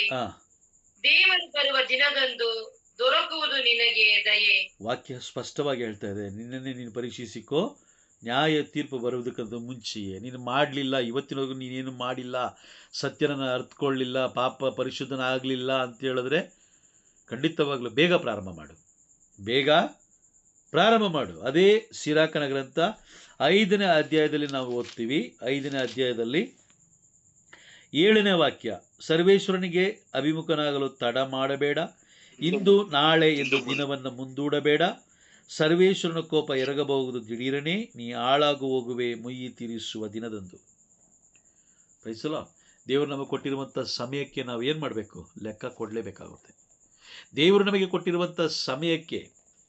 ದೇವರು ಬರುವ ದಿನದಂದು ದೊರಕುವುದು ನಿನಗೆ ದಯೆ. ವಾಕ್ಯ ಸ್ಪಷ್ಟವಾಗಿ ಹೇಳ್ತಾ ಇದೆ, ನಿನ್ನನ್ನೇ ನೀನು ಪರೀಕ್ಷಿಸಿಕೋ, ನ್ಯಾಯ ತೀರ್ಪು ಬರುವುದಕ್ಕಂತ ಮುಂಚೆಯೇ. ನೀನು ಮಾಡಲಿಲ್ಲ, ಇವತ್ತಿನವರೆಗೂ ನೀನೇನು ಮಾಡಿಲ್ಲ, ಸತ್ಯನ ಅರ್ಥಕೊಳ್ಳಿಲ್ಲ, ಪಾಪ ಪರಿಶುದ್ಧನ ಆಗಲಿಲ್ಲ ಅಂತ ಹೇಳಿದ್ರೆ ಖಂಡಿತವಾಗ್ಲೂ ಬೇಗ ಪ್ರಾರಂಭ ಮಾಡು. ಅದೇ ಸಿರಾಕನ ಗ್ರಂಥ 5ನೇ ಅಧ್ಯಾಯದಲ್ಲಿ ನಾವು ಓದ್ತೀವಿ. 5ನೇ ಅಧ್ಯಾಯದಲ್ಲಿ 7ನೇ ವಾಕ್ಯ, ಸರ್ವೇಶ್ವರನಿಗೆ ಅಭಿಮುಖನಾಗಲು ತಡ ಮಾಡಬೇಡ, ಇಂದು ನಾಳೆ ಎಂದು ದಿನವನ್ನು ಮುಂದೂಡಬೇಡ, ಸರ್ವೇಶ್ವರನ ಕೋಪ ಎರಗಬಹುದು ದಿಢೀರನೆ, ನೀ ಹಾಳಾಗು ಹೋಗುವೆ ಮುಯ್ಯಿ ತೀರಿಸುವ ದಿನದಂದು. Praise the lord. ದೇವರು ನಮಗೆ ಕೊಟ್ಟಿರುವಂಥ ಸಮಯಕ್ಕೆ ನಾವು ಏನು ಮಾಡಬೇಕು? ಲೆಕ್ಕ ಕೊಡಲೇಬೇಕಾಗುತ್ತೆ. ದೇವರು ನಮಗೆ ಕೊಟ್ಟಿರುವಂಥ ಸಮಯಕ್ಕೆ,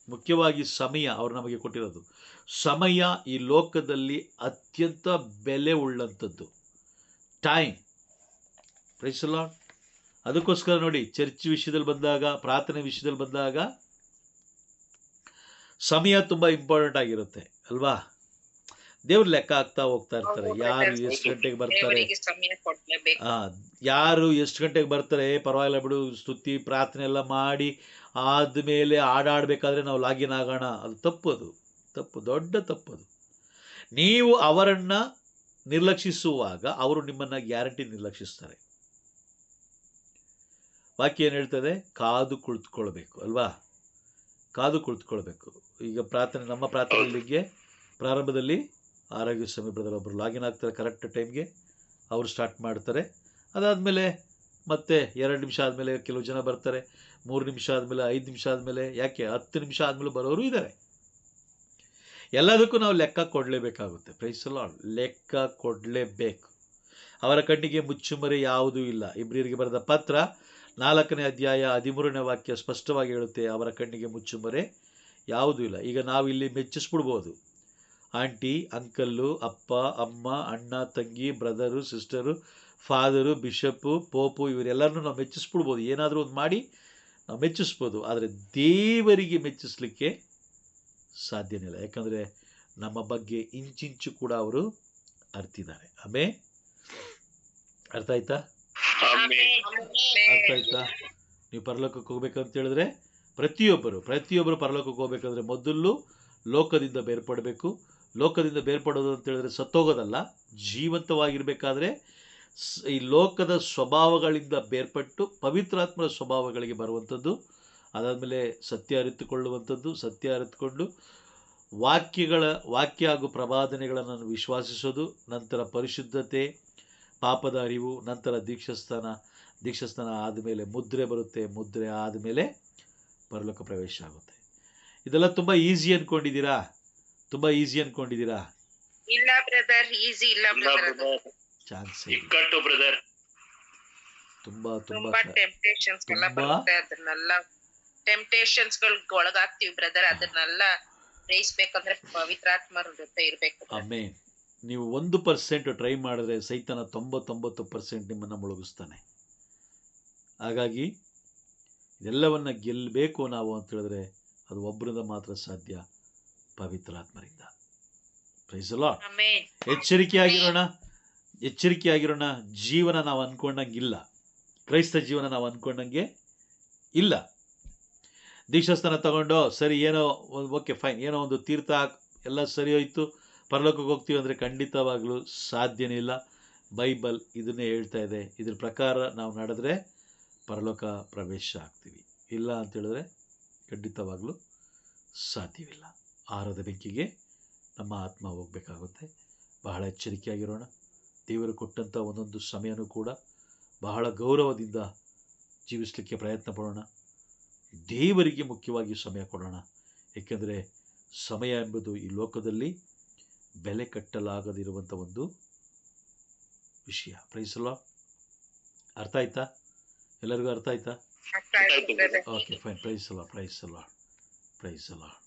ಮುಖ್ಯವಾಗಿ ಸಮಯ, ಅವರು ನಮಗೆ ಕೊಟ್ಟಿರೋದು ಸಮಯ ಈ ಲೋಕದಲ್ಲಿ ಅತ್ಯಂತ ಬೆಲೆ ಉಳ್ಳಂಥದ್ದು. ಟೈಮ್. Praise the lord. ಅದಕ್ಕೋಸ್ಕರ ನೋಡಿ, ಚರ್ಚ್ ವಿಷಯದಲ್ಲಿ ಬಂದಾಗ, ಪ್ರಾರ್ಥನೆ ವಿಷಯದಲ್ಲಿ ಬಂದಾಗ ಸಮಯ ತುಂಬ ಇಂಪಾರ್ಟೆಂಟ್ ಆಗಿರುತ್ತೆ ಅಲ್ವಾ? ದೇವ್ರು ಲೆಕ್ಕ ಹಾಕ್ತಾ ಹೋಗ್ತಾ ಇರ್ತಾರೆ. ಯಾರು ಎಷ್ಟು ಗಂಟೆಗೆ ಬರ್ತಾರೆ, ಯಾರು ಎಷ್ಟು ಗಂಟೆಗೆ ಬರ್ತಾರೆ, ಪರವಾಗಿಲ್ಲ ಬಿಡು, ಸ್ತುತಿ ಪ್ರಾರ್ಥನೆ ಎಲ್ಲ ಮಾಡಿ ಆದಮೇಲೆ ಹಾಡಾಡಬೇಕಾದ್ರೆ ನಾವು ಲಾಗಿನ್ ಆಗೋಣ. ಅದು ತಪ್ಪದು, ತಪ್ಪು, ದೊಡ್ಡ ತಪ್ಪದು. ನೀವು ಅವರನ್ನು ನಿರ್ಲಕ್ಷಿಸುವಾಗ ಅವರು ನಿಮ್ಮನ್ನು ಗ್ಯಾರಂಟಿ ನಿರ್ಲಕ್ಷಿಸ್ತಾರೆ. ವಾಕ್ಯ ಏನು ಹೇಳ್ತದೆ? ಕಾದು ಕುಳಿತುಕೊಳ್ಬೇಕು ಅಲ್ವಾ? ಕಾದು ಕುಳಿತುಕೊಳ್ಬೇಕು. ಈಗ ಪ್ರಾರ್ಥನೆ, ನಮ್ಮ ಪ್ರಾರ್ಥನೆಗಳಿಗೆ ಪ್ರಾರಂಭದಲ್ಲಿ ಆರೋಗ್ಯ ಸ್ವಾಮಿ ಬ್ರದರ್ ಒಬ್ಬರು ಲಾಗಿನ್ ಆಗ್ತಾರೆ ಕರೆಕ್ಟ್ ಟೈಮ್ಗೆ, ಅವರು ಸ್ಟಾರ್ಟ್ ಮಾಡ್ತಾರೆ. ಅದಾದಮೇಲೆ ಮತ್ತೆ 2 ನಿಮಿಷ ಆದಮೇಲೆ ಕೆಲವು ಜನ ಬರ್ತಾರೆ, 3 ನಿಮಿಷ ಆದಮೇಲೆ, 5 ನಿಮಿಷ ಆದಮೇಲೆ, ಯಾಕೆ 10 ನಿಮಿಷ ಆದಮೇಲೆ ಬರೋರು ಇದ್ದಾರೆ. ಎಲ್ಲದಕ್ಕೂ ನಾವು ಲೆಕ್ಕ ಕೊಡಲೇಬೇಕಾಗುತ್ತೆ. Price the lord. ಲೆಕ್ಕ ಕೊಡಲೇಬೇಕು. ಅವರ ಕಣ್ಣಿಗೆ ಮುಚ್ಚುಮರೆ ಯಾವುದೂ ಇಲ್ಲ. ಇಬ್ರಿಯರಿಗೆ ಬರೆದ ಪತ್ರ 4ನೇ ಅಧ್ಯಾಯ 13ನೇ ವಾಕ್ಯ ಸ್ಪಷ್ಟವಾಗಿ ಹೇಳುತ್ತೆ, ಅವರ ಕಣ್ಣಿಗೆ ಮುಚ್ಚುಮರೆ ಯಾವುದೂ ಇಲ್ಲ. ಈಗ ನಾವು ಇಲ್ಲಿ ಮೆಚ್ಚಿಸ್ಬಿಡ್ಬೋದು. ಆಂಟಿ, ಅಂಕಲ್ಲು, ಅಪ್ಪ, ಅಮ್ಮ, ಅಣ್ಣ, ತಂಗಿ, ಬ್ರದರು, ಸಿಸ್ಟರು, ಫಾದರು, ಬಿಷಪ್ಪು, ಪೋಪು, ಇವರೆಲ್ಲರನ್ನೂ ನಾವು ಮೆಚ್ಚಿಸ್ಬಿಡ್ಬೋದು. ಏನಾದರೂ ಒಂದು ಮಾಡಿ ನಾವು ಮೆಚ್ಚಿಸ್ಬೋದು. ಆದರೆ ದೇವರಿಗೆ ಮೆಚ್ಚಿಸ್ಲಿಕ್ಕೆ ಸಾಧ್ಯನೇ ಇಲ್ಲ. ಯಾಕಂದರೆ ನಮ್ಮ ಬಗ್ಗೆ ಇಂಚಿಂಚು ಕೂಡ ಅವರು ಅರ್ತಿದ್ದಾರೆ. ಆಮೇಲೆ ಅರ್ಥ ಆಯ್ತಾ? ಅರ್ಥ ಆಯ್ತಾ? ನೀವು ಪರಲೋಕಕ್ಕೆ ಹೋಗ್ಬೇಕಂತ ಹೇಳಿದ್ರೆ ಪ್ರತಿಯೊಬ್ಬರು ಪರಲೋಕಕ್ಕೆ ಹೋಗ್ಬೇಕಂದ್ರೆ ಮೊದಲು ಲೋಕದಿಂದ ಬೇರ್ಪಡಬೇಕು. ಲೋಕದಿಂದ ಬೇರ್ಪಡೋದು ಅಂತ ಹೇಳಿದ್ರೆ ಸತ್ತೋಗೋದಲ್ಲ, ಜೀವಂತವಾಗಿರಬೇಕಾದ್ರೆ ಈ ಲೋಕದ ಸ್ವಭಾವಗಳಿಂದ ಬೇರ್ಪಟ್ಟು ಪವಿತ್ರಾತ್ಮರ ಸ್ವಭಾವಗಳಿಗೆ ಬರುವಂಥದ್ದು. ಅದಾದಮೇಲೆ ಸತ್ಯ ಅರಿತುಕೊಳ್ಳುವಂಥದ್ದು, ಸತ್ಯ ಅರಿತುಕೊಂಡು ವಾಕ್ಯ ಹಾಗೂ ಪ್ರವಾದನೆಗಳನ್ನು ವಿಶ್ವಾಸಿಸೋದು, ನಂತರ ಪರಿಶುದ್ಧತೆ, ಪಾಪದ ಅರಿವು, ನಂತರ ದೀಕ್ಷಾಸ್ನಾನ ಆದಮೇಲೆ ಮುದ್ರೆ ಬರುತ್ತೆ, ಮುದ್ರೆ ಆದಮೇಲೆ ಪರಲೋಕ ಪ್ರವೇಶ ಆಗುತ್ತೆ. ಇದೆಲ್ಲ ತುಂಬ ಈಸಿ ಅಂದ್ಕೊಂಡಿದ್ದೀರಾ? ತುಂಬ ಈಸಿ ಅಂದ್ಕೊಂಡಿದ್ದೀರಾ? ಇಲ್ಲ ಬ್ರದರ್, ಈಸಿ ಇಲ್ಲ ಬ್ರದರ್. ಚಾನ್ಸ್ ಇಕ್ಕಟ್ಟು ಬ್ರದರ್. ತುಂಬಾ ತುಂಬಾ ಟೆಂಪ್ಟೇಷನ್ಸ್ ಎಲ್ಲ ಬರುತ್ತೆ. ಅದನ್ನೆಲ್ಲ ಟೆಂಪ್ಟೇಷನ್ಸ್ ಗಳಿಗೆ ಒಳಗಾಗ್ತೀವಿ ಬ್ರದರ್. ಅದನ್ನೆಲ್ಲ ಜಯಿಸ್ಬೇಕಂದ್ರೆ ಪವಿತ್ರಾತ್ಮರ ಜೊತೆ ಇರ್ಬೇಕು. ಆಮೇನ್. ನೀವು 1% ಟ್ರೈ ಮಾಡಿದ್ರೆ ಸೈತಾನ 99% ನಿಮ್ಮನ್ನು ಮುಳುಗಿಸ್ತಾನೆ. ಹಾಗಾಗಿ ಇದೆಲ್ಲವನ್ನ ಗೆಲ್ಲಬೇಕು ನಾವು ಅಂತ ಹೇಳಿದ್ರೆ ಅದು ಒಬ್ಬರಿಂದ ಮಾತ್ರ ಸಾಧ್ಯ, ಪವಿತ್ರಾತ್ಮರಿಂದ. Praise the lord. ಎಚ್ಚರಿಕೆಯಾಗಿರೋಣ. ಜೀವನ ನಾವು ಅಂದ್ಕೊಂಡಂಗಿಲ್ಲ, ಕ್ರೈಸ್ತ ಜೀವನ ನಾವು ಅಂದ್ಕೊಂಡಂಗೆ ಇಲ್ಲ. ದೀಕ್ಷಾಸ್ಥಾನ ತಗೊಂಡು ಸರಿ, ಏನೋ ಓಕೆ ಫೈನ್, ಏನೋ ಒಂದು ತೀರ್ಥ ಎಲ್ಲ ಸರಿ ಹೋಯ್ತು, ಪರಲೋಕಕ್ಕೆ ಹೋಗ್ತೀವಿ ಅಂದರೆ ಖಂಡಿತವಾಗಲೂ ಸಾಧ್ಯನೇ ಇಲ್ಲ. ಬೈಬಲ್ ಇದನ್ನೇ ಹೇಳ್ತಾ ಇದೆ. ಇದ್ರ ಪ್ರಕಾರ ನಾವು ನಡೆದ್ರೆ ಪರಲೋಕ ಪ್ರವೇಶ ಆಗ್ತೀವಿ. ಇಲ್ಲ ಅಂತ ಹೇಳಿದ್ರೆ ಖಂಡಿತವಾಗಲೂ ಸಾಧ್ಯವಿಲ್ಲ. ಆರದ ಬೆಂಕಿಗೆ ನಮ್ಮ ಆತ್ಮ ಹೋಗಬೇಕಾಗುತ್ತೆ. ಬಹಳ ಎಚ್ಚರಿಕೆಯಾಗಿರೋಣ. ದೇವರು ಕೊಟ್ಟಂಥ ಒಂದೊಂದು ಸಮಯನೂ ಕೂಡ ಬಹಳ ಗೌರವದಿಂದ ಜೀವಿಸಲಿಕ್ಕೆ ಪ್ರಯತ್ನ ಪಡೋಣ. ದೇವರಿಗೆ ಮುಖ್ಯವಾಗಿ ಸಮಯ ಕೊಡೋಣ. ಏಕೆಂದರೆ ಸಮಯ ಎಂಬುದು ಈ ಲೋಕದಲ್ಲಿ ಬೆಲೆ ಕಟ್ಟಲಾಗದಿರುವಂಥ ಒಂದು ವಿಷಯ. Praise the lord. ಅರ್ಥ ಆಯ್ತಾ? ಎಲ್ಲರಿಗೂ ಅರ್ಥ ಆಯ್ತಾ? Okay fine. Praise the lord.